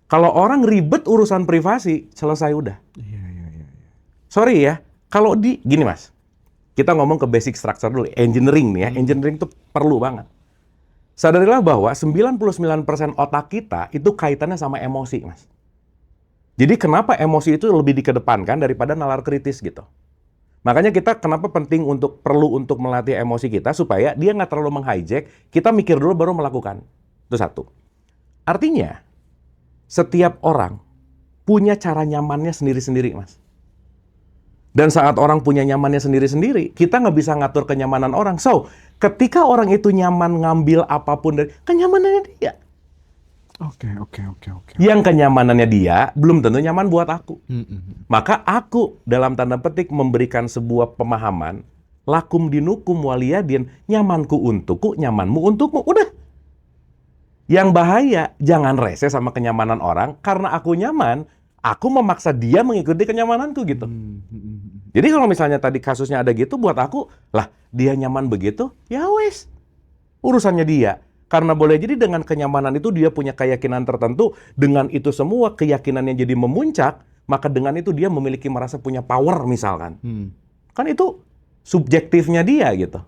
Kalau orang ribet urusan privasi, selesai udah. Sorry ya, kalau gini Mas. Kita ngomong ke basic structure dulu, engineering nih ya. Engineering itu perlu banget. Sadarilah bahwa 99% otak kita itu kaitannya sama emosi, Mas. Jadi kenapa emosi itu lebih dikedepankan daripada nalar kritis gitu. Makanya kita kenapa penting perlu untuk melatih emosi kita supaya dia nggak terlalu menghijack, kita mikir dulu baru melakukan. Itu satu. Artinya, setiap orang punya cara nyamannya sendiri-sendiri, Mas. Dan saat orang punya nyamannya sendiri-sendiri, kita nggak bisa ngatur kenyamanan orang. So, ketika orang itu nyaman ngambil apapun dari kenyamanannya dia. Oke. Yang kenyamanannya dia belum tentu nyaman buat aku. Maka aku dalam tanda petik memberikan sebuah pemahaman, lakum dinukum waliyadin, nyamanku untukku, nyamanmu untukmu. Udah. Yang bahaya, jangan rese sama kenyamanan orang, karena aku nyaman, aku memaksa dia mengikuti kenyamananku gitu. Jadi kalau misalnya tadi kasusnya ada gitu, buat aku, lah dia nyaman begitu, ya wes, urusannya dia. Karena boleh jadi dengan kenyamanan itu dia punya keyakinan tertentu, dengan itu semua keyakinannya jadi memuncak, maka dengan itu dia memiliki merasa punya power misalkan. Kan itu subjektifnya dia gitu.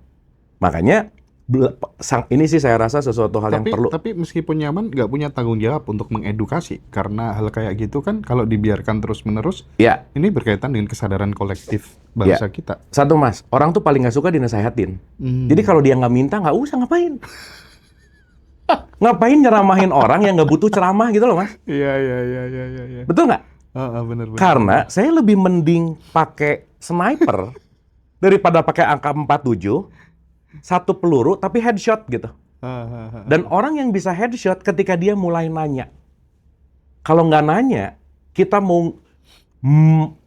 Makanya ini sih saya rasa sesuatu hal yang perlu. Tapi meskipun nyaman, nggak punya tanggung jawab untuk mengedukasi. Karena hal kayak gitu kan, kalau dibiarkan terus-menerus, ini berkaitan dengan kesadaran kolektif bangsa kita. Satu, Mas, orang tuh paling nggak suka dinasehatin. Jadi kalau dia nggak minta, nggak usah ngapain. Ngapain nyeramahin orang yang nggak butuh ceramah gitu loh, Mas? Iya. Betul nggak? Bener. Karena saya lebih mending pakai sniper daripada pakai angka 47, 1 peluru tapi headshot gitu. Dan orang yang bisa headshot ketika dia mulai nanya. Kalau nggak nanya, kita mau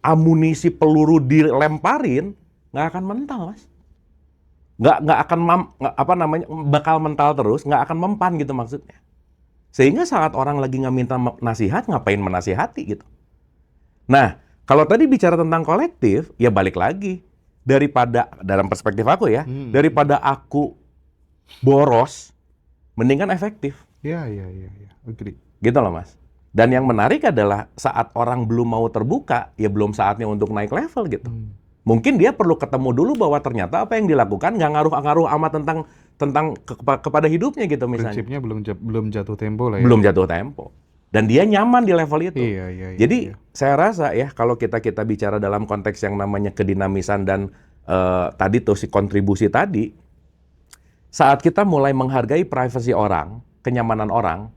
amunisi peluru dilemparin, nggak akan mental, Mas. Nggak akan bakal mental terus, nggak akan mempan gitu maksudnya. Sehingga saat orang lagi nggak minta nasihat, ngapain menasihati gitu. Nah, kalau tadi bicara tentang kolektif, ya balik lagi. Daripada, dalam perspektif aku ya, daripada aku boros, mendingan efektif. Iya. Agree. Gitu loh, Mas. Dan yang menarik adalah saat orang belum mau terbuka, ya belum saatnya untuk naik level gitu. Mungkin dia perlu ketemu dulu bahwa ternyata apa yang dilakukan nggak ngaruh amat tentang kepada hidupnya gitu misalnya. Prinsipnya belum jatuh tempo lah ya. Belum jatuh tempo. Dan dia nyaman di level itu. Iya. Jadi saya rasa ya kalau kita bicara dalam konteks yang namanya kedinamisan dan tadi tuh si kontribusi tadi, saat kita mulai menghargai privasi orang, kenyamanan orang,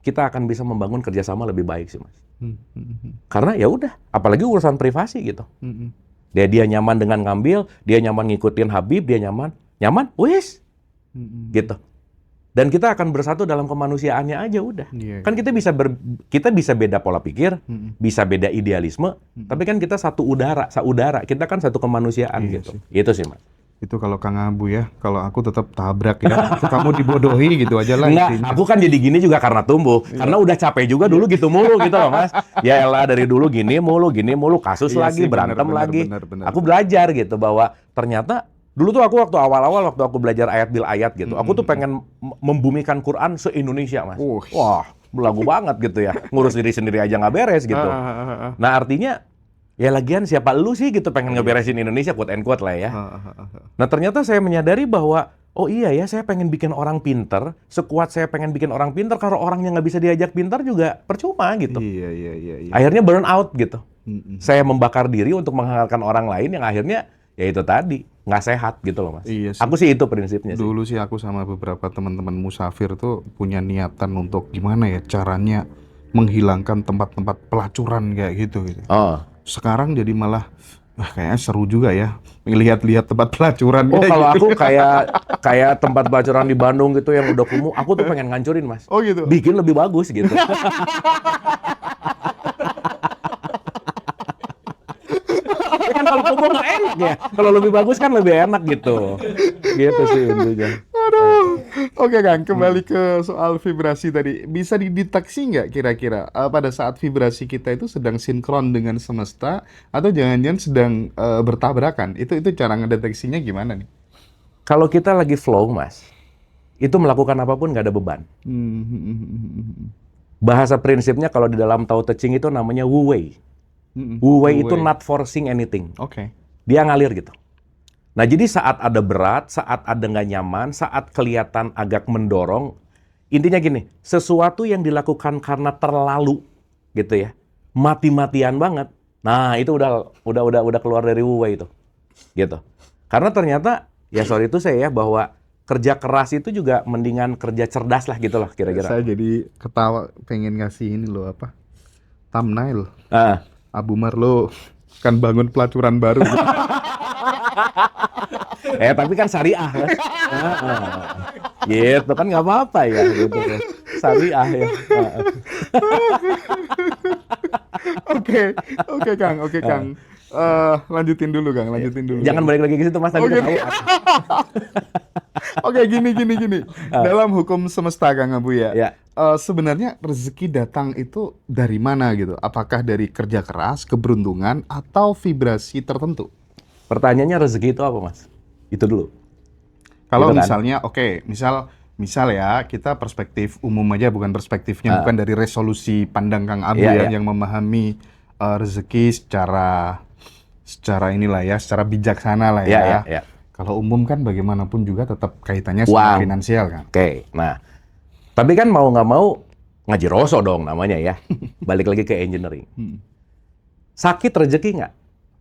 kita akan bisa membangun kerjasama lebih baik sih, Mas. Karena ya udah, apalagi urusan privasi gitu. Dia nyaman dengan ngambil, dia nyaman ngikutin Habib, dia nyaman, wis, gitu. Dan kita akan bersatu dalam kemanusiaannya aja udah. Kan kita bisa beda pola pikir, bisa beda idealisme, tapi kan kita saudara, kita kan satu kemanusiaan gitu. Itu sih, Mas. Itu kalau Kang Abu ya, kalau aku tetap tabrak ya. Kamu dibodohi gitu aja lah. Enggak, aku kan jadi gini juga karena tumbuh. Karena udah capek juga dulu gitu mulu gitu loh, Mas. Ya elah, dari dulu gini mulu, kasus lagi, berantem lagi. Aku belajar gitu bahwa ternyata dulu tuh aku waktu awal-awal waktu aku belajar ayat bil ayat gitu, aku tuh pengen membumikan Quran se-Indonesia, Mas. Wah, belagu banget gitu ya. Ngurus diri sendiri aja nggak beres gitu. Nah, artinya ya lagian siapa lu sih gitu pengen ngeberesin Indonesia, quote and quote lah ya. Nah, ternyata saya menyadari bahwa oh iya ya, saya pengen bikin orang pinter, sekuat saya pengen bikin orang pinter, kalau orang yang nggak bisa diajak pinter juga percuma gitu. Iya. Akhirnya burn out gitu. Saya membakar diri untuk menghangatkan orang lain yang akhirnya ya itu tadi, nggak sehat gitu loh, Mas. Iya sih. Aku sih itu prinsipnya sih. Dulu sih aku sama beberapa teman-teman musafir tuh punya niatan untuk gimana ya caranya menghilangkan tempat-tempat pelacuran kayak gitu. Oh. Sekarang jadi malah kayaknya seru juga ya lihat-lihat tempat pelacuran. Oh, kalau aku kayak tempat pelacuran di Bandung gitu yang udah kumuh, aku tuh pengen ngancurin, Mas. Oh gitu. Bikin lebih bagus gitu. Ya kan kalau kumuh nggak enak ya. Kalau lebih bagus kan lebih enak gitu. Gitu sih intinya. Aduh. Oke Kang, kembali ke soal vibrasi tadi. Bisa dideteksi nggak kira-kira pada saat vibrasi kita itu sedang sinkron dengan semesta atau jangan-jangan sedang bertabrakan? Itu cara ngedeteksinya gimana nih? Kalau kita lagi flow, Mas, itu melakukan apapun nggak ada beban. Bahasa prinsipnya kalau di dalam Tao Te Ching itu namanya Wu Wei. Wu Wei itu not forcing anything. Oke. Dia ngalir gitu. Nah, jadi saat ada berat, saat ada nggak nyaman, saat kelihatan agak mendorong, intinya gini, sesuatu yang dilakukan karena terlalu, gitu ya, mati-matian banget. Nah, itu udah keluar dari Wu Wei itu, gitu. Karena ternyata, ya sorry itu saya ya, bahwa kerja keras itu juga mendingan kerja cerdas lah, gitu lah kira-kira. Saya jadi ketawa, pengen ngasih ini loh apa? Thumbnail. Abu Marlo kan bangun pelacuran baru. Tapi kan syariah kan. Gitu kan nggak apa-apa ya gitu kan. Syariah ya. Oke Kang. Lanjutin dulu Kang, Jangan balik lagi ke situ Mas, nanti ketahuan. Oke, gini. Dalam hukum semesta Kang Abu ya. Sebenarnya rezeki datang itu dari mana gitu? Apakah dari kerja keras, keberuntungan, atau vibrasi tertentu? Pertanyaannya rezeki itu apa, Mas? Itu dulu. Kalau gitu misalnya, misal ya, kita perspektif umum aja, bukan perspektifnya, bukan dari resolusi pandang Kang Abu yang memahami rezeki secara inilah ya, secara bijaksana lah ya. Kalau umum kan bagaimanapun juga tetap kaitannya sama finansial kan. Oke, nah. Tapi kan mau nggak mau ngaji roso dong namanya ya. Balik lagi ke engineering. Sakit rezeki nggak?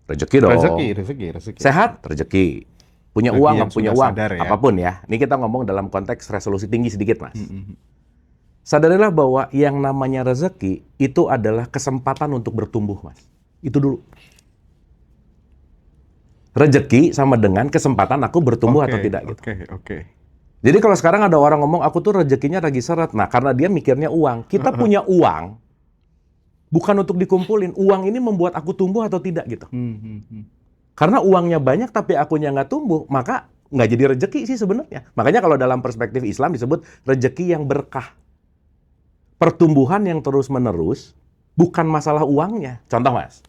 Rezeki dong. Rezeki. Sehat rezeki. Punya uang nggak punya uang, sadar, ya. apapun ya. Ini kita ngomong dalam konteks resolusi tinggi sedikit, Mas. Sadarilah bahwa yang namanya rezeki itu adalah kesempatan untuk bertumbuh, Mas. Itu dulu. Rezeki sama dengan kesempatan aku bertumbuh atau tidak gitu. Oke. Jadi kalau sekarang ada orang ngomong aku tuh rezekinya lagi seret. Nah, karena dia mikirnya uang. Kita punya uang bukan untuk dikumpulin. Uang ini membuat aku tumbuh atau tidak gitu. Karena uangnya banyak tapi akunya nggak tumbuh, maka nggak jadi rezeki sih sebenarnya. Makanya kalau dalam perspektif Islam disebut rezeki yang berkah. Pertumbuhan yang terus-menerus bukan masalah uangnya. Contoh, Mas.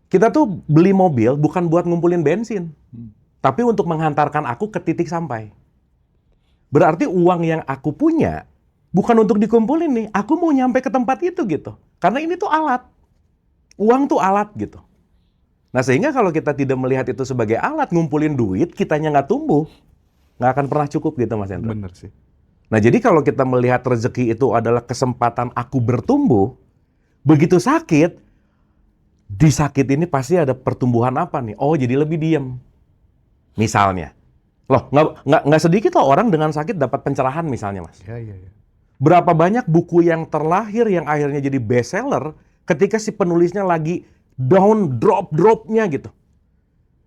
Kita tuh beli mobil bukan buat ngumpulin bensin, tapi untuk menghantarkan aku ke titik sampai. Berarti uang yang aku punya bukan untuk dikumpulin nih, aku mau nyampe ke tempat itu gitu. Karena ini tuh alat. Uang tuh alat gitu. Nah, sehingga kalau kita tidak melihat itu sebagai alat, ngumpulin duit, kitanya nggak tumbuh. Nggak akan pernah cukup gitu, Mas Hendra. Bener sih. Nah, jadi kalau kita melihat rezeki itu adalah kesempatan aku bertumbuh, begitu sakit, di sakit ini pasti ada pertumbuhan apa nih? Oh, jadi lebih diam. Misalnya. Loh, nggak sedikit loh orang dengan sakit dapat pencerahan misalnya, Mas. Iya. Berapa banyak buku yang terlahir yang akhirnya jadi bestseller ketika si penulisnya lagi down drop-dropnya gitu.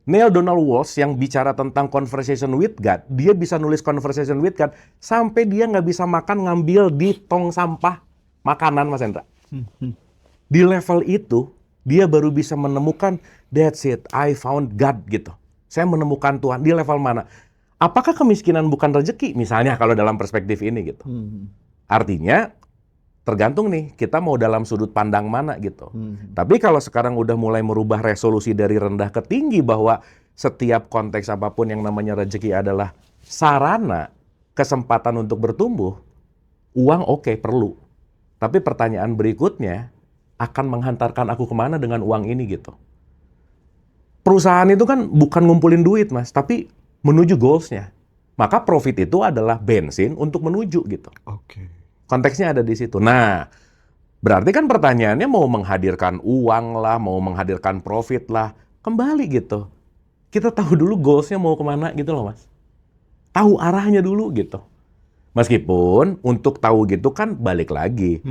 Neil Donald Walsh yang bicara tentang Conversation with God, dia bisa nulis Conversation with God sampai dia nggak bisa makan ngambil di tong sampah makanan, Mas Hendra. Di level itu, dia baru bisa menemukan, that's it, I found God gitu. Saya menemukan Tuhan. Di level mana? Apakah kemiskinan bukan rezeki? Misalnya kalau dalam perspektif ini gitu. Artinya, tergantung nih, kita mau dalam sudut pandang mana gitu. Tapi kalau sekarang udah mulai merubah resolusi dari rendah ke tinggi bahwa setiap konteks apapun yang namanya rezeki adalah sarana kesempatan untuk bertumbuh, uang oke, perlu. Tapi pertanyaan berikutnya, akan menghantarkan aku kemana dengan uang ini gitu. Perusahaan itu kan bukan ngumpulin duit, Mas, tapi menuju goals-nya. Maka profit itu adalah bensin untuk menuju gitu. Oke. Konteksnya ada di situ. Nah, berarti kan pertanyaannya mau menghadirkan uang lah, mau menghadirkan profit lah. Kembali gitu. Kita tahu dulu goals-nya mau kemana gitu loh, Mas. Tahu arahnya dulu gitu. Meskipun untuk tahu gitu kan balik lagi.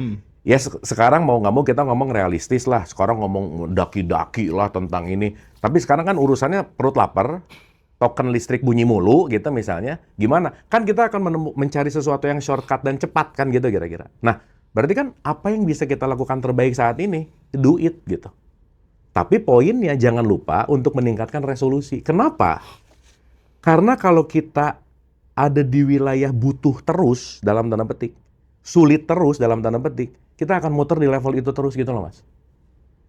Ya sekarang mau nggak mau kita ngomong realistis lah. Sekarang ngomong daki-daki lah tentang ini. Tapi sekarang kan urusannya perut lapar. Token listrik bunyi mulu gitu misalnya, gimana? Kan kita akan mencari sesuatu yang shortcut dan cepat kan gitu kira-kira. Nah, berarti kan apa yang bisa kita lakukan terbaik saat ini? Do it gitu. Tapi poinnya jangan lupa untuk meningkatkan resolusi. Kenapa? Karena kalau kita ada di wilayah butuh terus dalam tanda petik, sulit terus dalam tanda petik, kita akan muter di level itu terus gitu loh, Mas.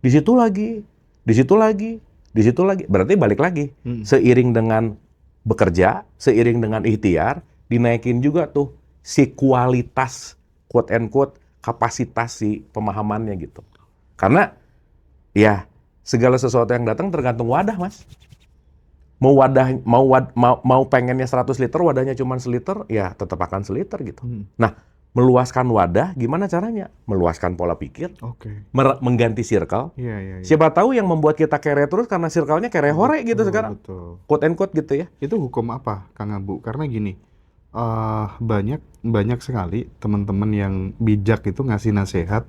Di situ lagi, di situ lagi, di situ lagi, berarti balik lagi. Seiring dengan bekerja, seiring dengan ikhtiar, dinaikin juga tuh si kualitas, quote and quote, kapasitas si pemahamannya gitu. Karena ya segala sesuatu yang datang tergantung wadah, Mas. Mau pengennya 100 liter, wadahnya cuma seliter, ya tetap akan seliter gitu. Nah, meluaskan wadah, gimana caranya? Meluaskan pola pikir, mengganti circle. Siapa tahu yang membuat kita kere terus karena circle-nya kere hore gitu sekarang. Quote and quote gitu ya. Itu hukum apa, Kang Abu? Karena gini, banyak sekali teman-teman yang bijak itu ngasih nasihat,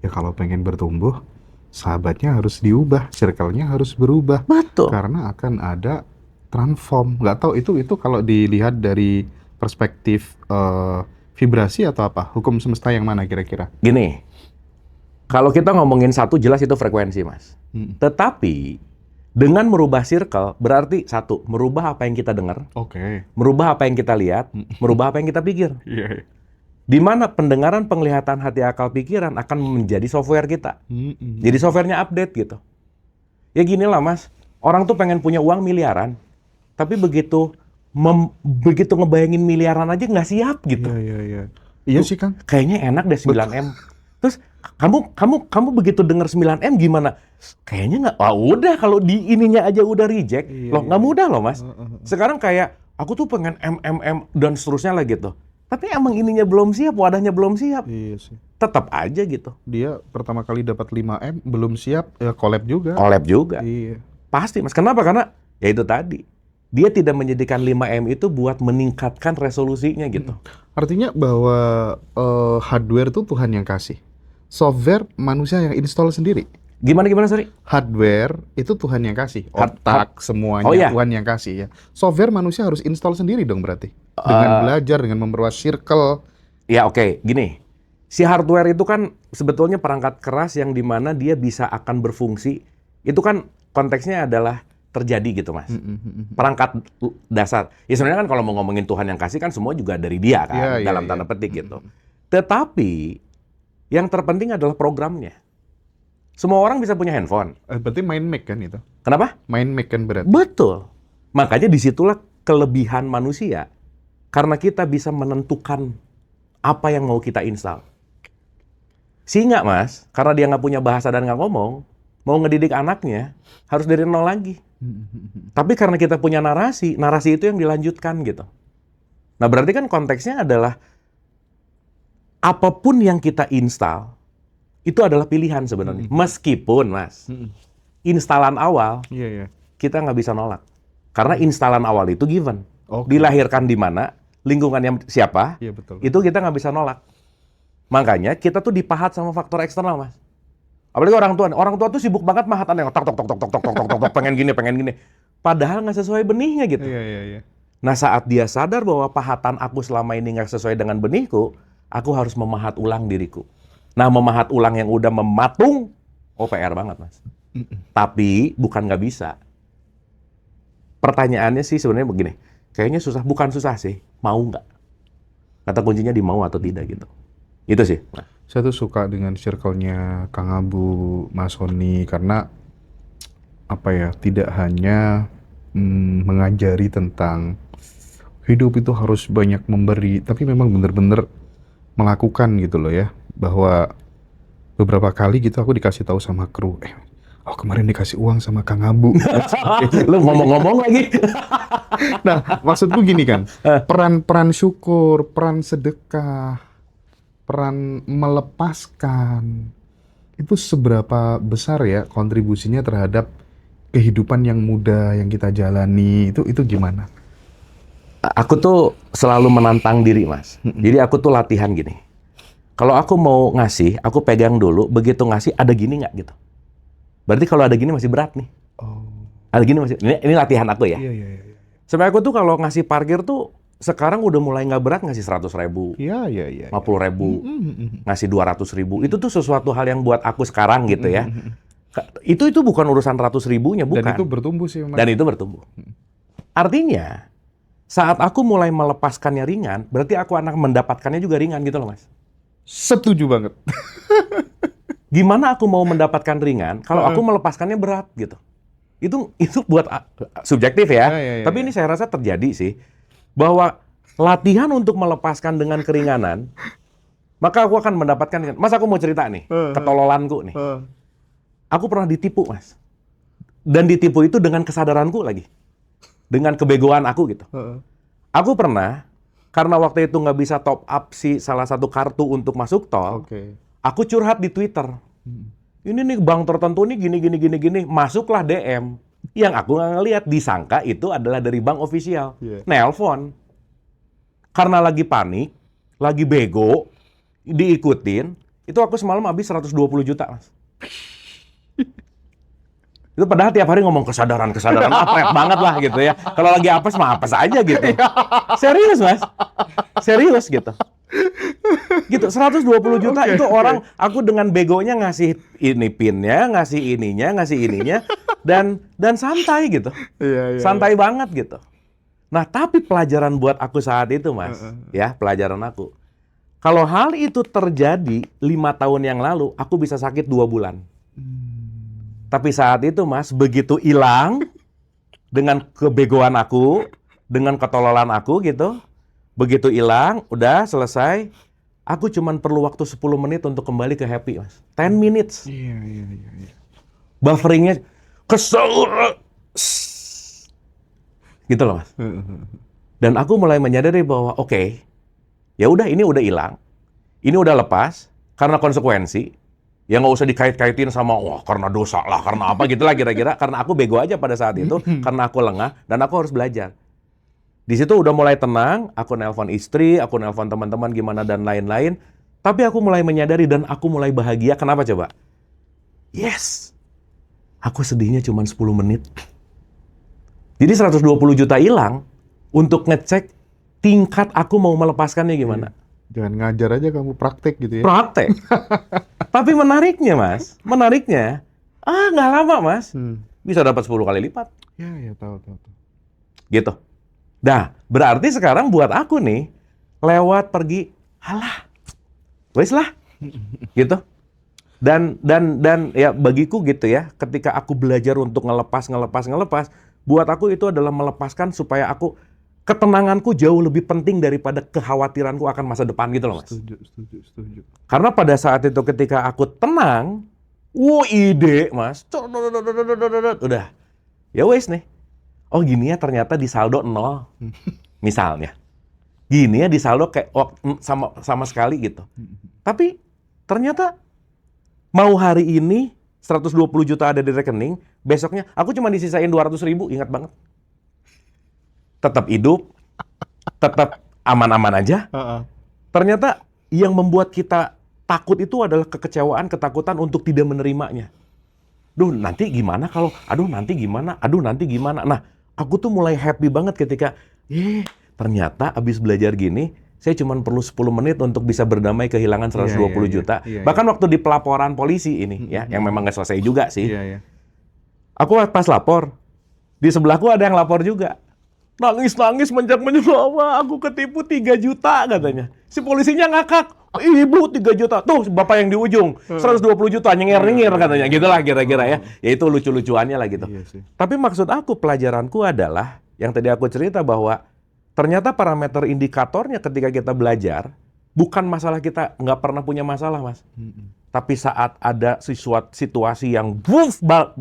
ya kalau pengen bertumbuh, sahabatnya harus diubah, circle-nya harus berubah. Betul. Karena akan ada transform. Nggak tahu itu kalau dilihat dari perspektif vibrasi atau apa? Hukum semesta yang mana kira-kira? Gini, kalau kita ngomongin satu jelas itu frekuensi, Mas. Tetapi dengan merubah circle berarti satu, merubah apa yang kita dengar, merubah apa yang kita lihat, merubah apa yang kita pikir. Di mana pendengaran, penglihatan, hati, akal, pikiran akan menjadi software kita. Jadi softwarenya update gitu. Ya gini lah, Mas. Orang tuh pengen punya uang miliaran, tapi begitu ngebayangin miliaran aja nggak siap gitu. Iya sih, Kang. Kayaknya enak deh 9M. Terus kamu begitu dengar 9M gimana? Kayaknya nggak. Wah udah kalau di ininya aja udah reject. Loh nggak mudah loh, Mas. Sekarang kayak aku tuh pengen M dan seterusnya lah gitu. Tapi emang ininya belum siap, wadahnya belum siap. Iya sih. Tetap aja gitu. Dia pertama kali dapat 5M belum siap, ya collab juga. Collab juga. Iya. Pasti, Mas. Kenapa? Karena ya itu tadi. Dia tidak menjadikan 5M itu buat meningkatkan resolusinya gitu. Artinya bahwa hardware itu Tuhan yang kasih. Software manusia yang install sendiri. Gimana, sorry? Hardware itu Tuhan yang kasih. Otak semuanya Tuhan yang kasih ya. Software manusia harus install sendiri dong berarti. Dengan belajar, dengan memperluas circle. Ya oke. Gini. Si hardware itu kan sebetulnya perangkat keras yang dimana dia bisa akan berfungsi. Itu kan konteksnya adalah terjadi gitu, Mas. Perangkat dasar. Ya sebenarnya kan kalau mau ngomongin Tuhan yang kasih kan semua juga dari dia kan, dalam tanda petik gitu. Tetapi yang terpenting adalah programnya. Semua orang bisa punya handphone. Berarti mind make kan itu? Kenapa? Mind make kan berarti. Betul. Makanya disitulah kelebihan manusia. Karena kita bisa menentukan apa yang mau kita install. Singa, Mas, karena dia nggak punya bahasa dan nggak ngomong, mau ngedidik anaknya harus dari nol lagi. Tapi karena kita punya narasi itu yang dilanjutkan gitu. Nah berarti kan konteksnya adalah apapun yang kita install itu adalah pilihan sebenarnya. Meskipun, Mas, instalan awal kita nggak bisa nolak. Karena instalan awal itu given. Dilahirkan di mana, lingkungan yang siapa, itu kita nggak bisa nolak. Makanya kita tuh dipahat sama faktor eksternal, Mas. Apalagi orang tua. Orang tua tuh sibuk banget mahat anak, tok tok tok tok tok tok tok tok tok, pengen gini. Padahal nggak sesuai benihnya gitu. Iya. Nah, saat dia sadar bahwa pahatan aku selama ini nggak sesuai dengan benihku, aku harus memahat ulang diriku. Nah, memahat ulang yang udah mematung, PR banget, Mas. Tapi bukan nggak bisa. Pertanyaannya sih sebenarnya begini, kayaknya susah. Bukan susah sih, mau nggak? Kata kuncinya di mau atau tidak gitu. Itu sih. Nah. Saya tuh suka dengan circle-nya Kang Abu, Mas Sony, karena apa ya, tidak hanya mengajari tentang hidup itu harus banyak memberi, tapi memang benar-benar melakukan gitu loh ya. Bahwa beberapa kali gitu aku dikasih tahu sama kru, kemarin dikasih uang sama Kang Abu. Lu ngomong-ngomong lagi. Nah, maksudku gini kan, peran syukur, peran sedekah, peran melepaskan, itu seberapa besar ya kontribusinya terhadap kehidupan yang mudah yang kita jalani, itu gimana? Aku tuh selalu menantang diri, Mas. Jadi aku tuh latihan gini. Kalau aku mau ngasih, aku pegang dulu, begitu ngasih ada gini nggak gitu. Berarti kalau ada gini masih berat nih. Ada gini masih, ini latihan aku ya. Iya. Sampai aku tuh kalau ngasih parkir tuh sekarang udah mulai nggak berat ngasih 100.000, Iya. 50.000, ngasih 200.000. Itu tuh sesuatu hal yang buat aku sekarang gitu ya. Itu bukan urusan ratus ribunya, bukan. Dan itu bertumbuh sih, Mas. Dan itu bertumbuh. Artinya, saat aku mulai melepaskannya ringan, berarti aku akan mendapatkannya juga ringan gitu loh, Mas. Setuju banget. Gimana aku mau mendapatkan ringan kalau aku melepaskannya berat gitu? Itu buat subjektif ya. Tapi ini saya rasa terjadi sih. Bahwa latihan untuk melepaskan dengan keringanan, maka aku akan mendapatkan. Mas, aku mau cerita nih, ketololanku nih. Aku pernah ditipu, Mas. Dan ditipu itu dengan kesadaranku lagi. Dengan kebegoan aku gitu. Aku pernah, karena waktu itu nggak bisa top up salah satu kartu untuk masuk tol, aku curhat di Twitter. Ini nih bank tertentu nih gini. Masuklah DM. Yang aku nggak ngeliat, disangka itu adalah dari bank official. Nelpon. Karena lagi panik, lagi bego, diikutin, itu aku semalam habis 120 juta, Mas. Itu padahal tiap hari ngomong kesadaran, apret banget lah gitu ya. Kalau lagi apes mah apes aja gitu. Serius, Mas. Serius gitu. Gitu, 120 juta itu orang, aku dengan begonya ngasih ini pinnya, ngasih ininya, dan santai gitu. Santai banget gitu. Nah, tapi pelajaran buat aku saat itu, Mas, ya, pelajaran aku. Kalau hal itu terjadi 5 tahun yang lalu, aku bisa sakit 2 bulan. Tapi saat itu, Mas, begitu hilang dengan kebegoan aku, dengan ketololan aku gitu, begitu hilang, udah selesai, aku cuman perlu waktu 10 menit untuk kembali ke happy, Mas. 10 minutes. Iya. Bufferingnya kesel. Gitu loh, Mas. Dan aku mulai menyadari bahwa oke, ya udah, ini udah hilang. Ini udah lepas karena konsekuensi. Ya nggak usah dikait-kaitin sama karena dosa lah, karena apa gitulah kira-kira. Karena aku bego aja pada saat itu, karena aku lengah dan aku harus belajar. Di situ udah mulai tenang, aku nelpon istri, aku nelpon teman-teman gimana dan lain-lain. Tapi aku mulai menyadari dan aku mulai bahagia. Kenapa coba? Yes. Aku sedihnya cuma 10 menit. Jadi 120 juta hilang untuk ngecek tingkat aku mau melepaskannya gimana. Jangan ngajar aja, kamu praktek gitu ya. Praktek. Tapi menariknya, Mas, nggak lama, Mas. Bisa dapat 10 kali lipat. Ya, tahu. Gitu. Nah, berarti sekarang buat aku nih, lewat pergi, wes lah. Gitu. Dan ya bagiku gitu ya, ketika aku belajar untuk ngelepas, buat aku itu adalah melepaskan supaya ketenanganku jauh lebih penting daripada kekhawatiranku akan masa depan gitu loh, Mas. Setuju. Karena pada saat itu ketika aku tenang, ide, Mas. Udah. Ya wes nih. Oh gini ya ternyata di saldo 0. Misalnya. Gini ya di saldo kayak sama sekali gitu. Tapi ternyata mau hari ini 120 juta ada di rekening, besoknya aku cuma disisain 200.000, ingat banget. Tetap hidup, tetap aman-aman aja. Ternyata yang membuat kita takut itu adalah kekecewaan, ketakutan untuk tidak menerimanya. Duh, nanti gimana kalau, nanti gimana. Nah, aku tuh mulai happy banget ketika, ternyata abis belajar gini, saya cuma perlu 10 menit untuk bisa berdamai kehilangan 120 juta. Bahkan waktu di pelaporan polisi ini, yang memang nggak selesai juga sih. Aku pas lapor, di sebelahku ada yang lapor juga. Nangis-nangis, menjak-menjak, aku ketipu 3 juta katanya. Si polisinya ngakak, ibu 3 juta. Tuh, bapak yang di ujung, 120 juta, nyengir-nyengir katanya. Gitulah kira-kira ya. Ya itu lucu-lucuannya lah gitu. Tapi maksud aku, pelajaranku adalah, yang tadi aku cerita bahwa, ternyata parameter indikatornya ketika kita belajar, bukan masalah kita nggak pernah punya masalah, Mas. Tapi saat ada situasi yang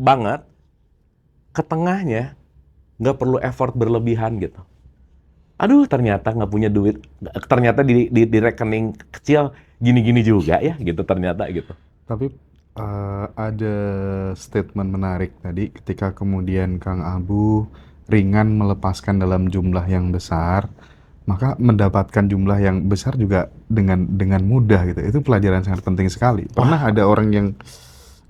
banget, ke tengahnya, nggak perlu effort berlebihan gitu. Aduh, ternyata nggak punya duit. Ternyata di rekening kecil gini-gini juga ya, gitu ternyata gitu. Tapi ada statement menarik tadi ketika kemudian Kang Abu ringan melepaskan dalam jumlah yang besar, maka mendapatkan jumlah yang besar juga dengan mudah gitu. Itu pelajaran sangat penting sekali. Pernah ada orang yang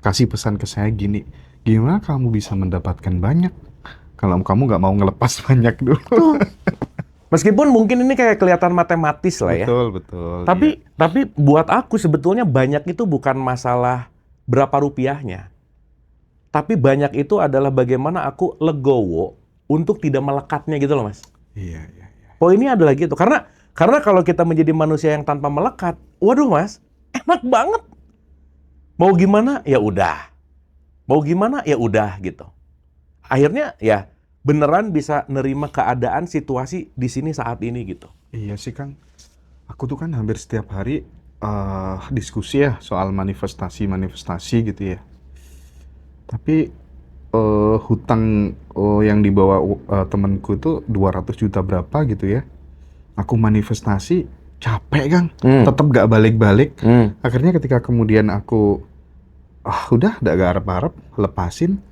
kasih pesan ke saya gini, gimana kamu bisa mendapatkan banyak kalau kamu nggak mau ngelepas banyak dulu? Meskipun mungkin ini kayak kelihatan matematis lah ya. Betul. Tapi buat aku sebetulnya banyak itu bukan masalah berapa rupiahnya. Tapi banyak itu adalah bagaimana aku legowo untuk tidak melekatnya gitu loh, Mas. Iya. Poinnya adalah gitu. Karena kalau kita menjadi manusia yang tanpa melekat, waduh Mas, enak banget. Mau gimana? Ya udah. Mau gimana? Ya udah gitu. Akhirnya ya beneran bisa nerima keadaan situasi di sini saat ini gitu. Iya sih Kang. Aku tuh kan hampir setiap hari diskusi ya soal manifestasi gitu ya. Tapi hutang yang dibawa temanku itu 200 juta berapa gitu ya. Aku manifestasi capek Kang. Tetap gak balik-balik. Akhirnya ketika kemudian aku udah gak harap-harap lepasin.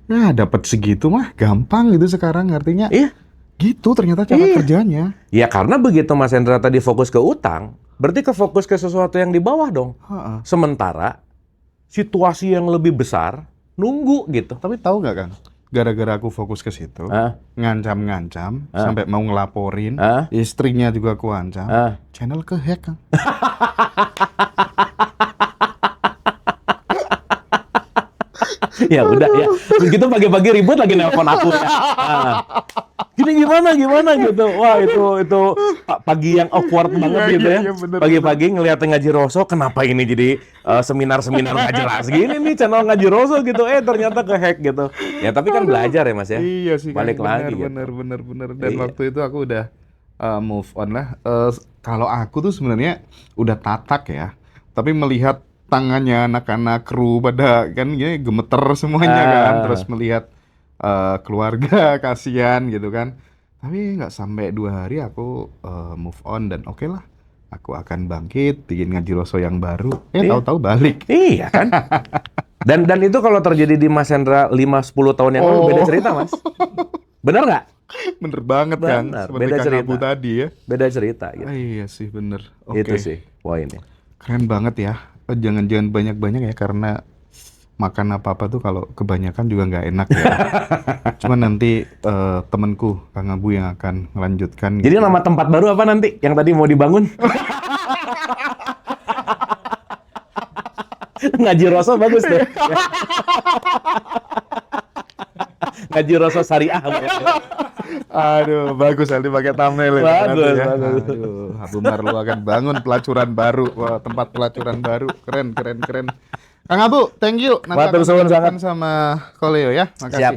Nah, dapat segitu mah gampang gitu sekarang, artinya. Iya. Gitu ternyata cara kerjanya. Ya karena begitu Mas Hendra tadi fokus ke utang, berarti fokus ke sesuatu yang di bawah dong. Sementara situasi yang lebih besar nunggu gitu. Tapi tahu nggak Kang? Gara-gara aku fokus ke situ, ngancam-ngancam, sampai mau ngelaporin, istrinya juga aku ancam, channel ke-hack Kang. Ya udah ya. Terus gitu pagi-pagi ribut lagi nelpon aku ya. Gini gimana gitu. Wah, itu pagi yang awkward banget gitu ya. Pagi-pagi ngeliat Ngaji Roso, kenapa ini jadi seminar-seminar nggak jelas gini nih channel Ngaji Roso gitu. Ternyata ke-hack gitu. Ya tapi kan belajar ya Mas ya. Iya sih. Balik lagi gitu. Bener. Dan waktu itu aku udah move on lah. Kalau aku tuh sebenarnya udah tatak ya. Tapi melihat tangannya anak-anak kru pada kan gini gemeter semuanya kan, terus melihat keluarga kasihan gitu kan, tapi nggak sampai 2 hari aku move on dan oke lah, aku akan bangkit bikin Ngaji Roso yang baru. Tahu-tahu balik. Iya kan. Dan itu kalau terjadi di Mas Hendra 5-10 tahun yang lalu beda cerita Mas. Bener nggak? Bener banget kan, seperti beda Kang cerita. Abu tadi ya. Beda cerita gitu. Iya sih bener. Itu sih poinnya. Keren banget ya. Jangan banyak-banyak ya, karena makan apa-apa tuh kalau kebanyakan juga nggak enak ya. Cuman nanti temanku Kang Abu yang akan melanjutkan. Jadi nama tempat baru apa nanti yang tadi mau dibangun? Ngaji Roso bagus deh. Ngaji Roso Syariah. Aduh, bagus nanti pakai thumbnail Bagus. Aduh, Abu Marlo akan bangun pelacuran baru. Wah, tempat pelacuran baru. Keren. Kang Abu, thank you. Nanti Matur suwun sangat sama Koleo ya. Makasih. Siap.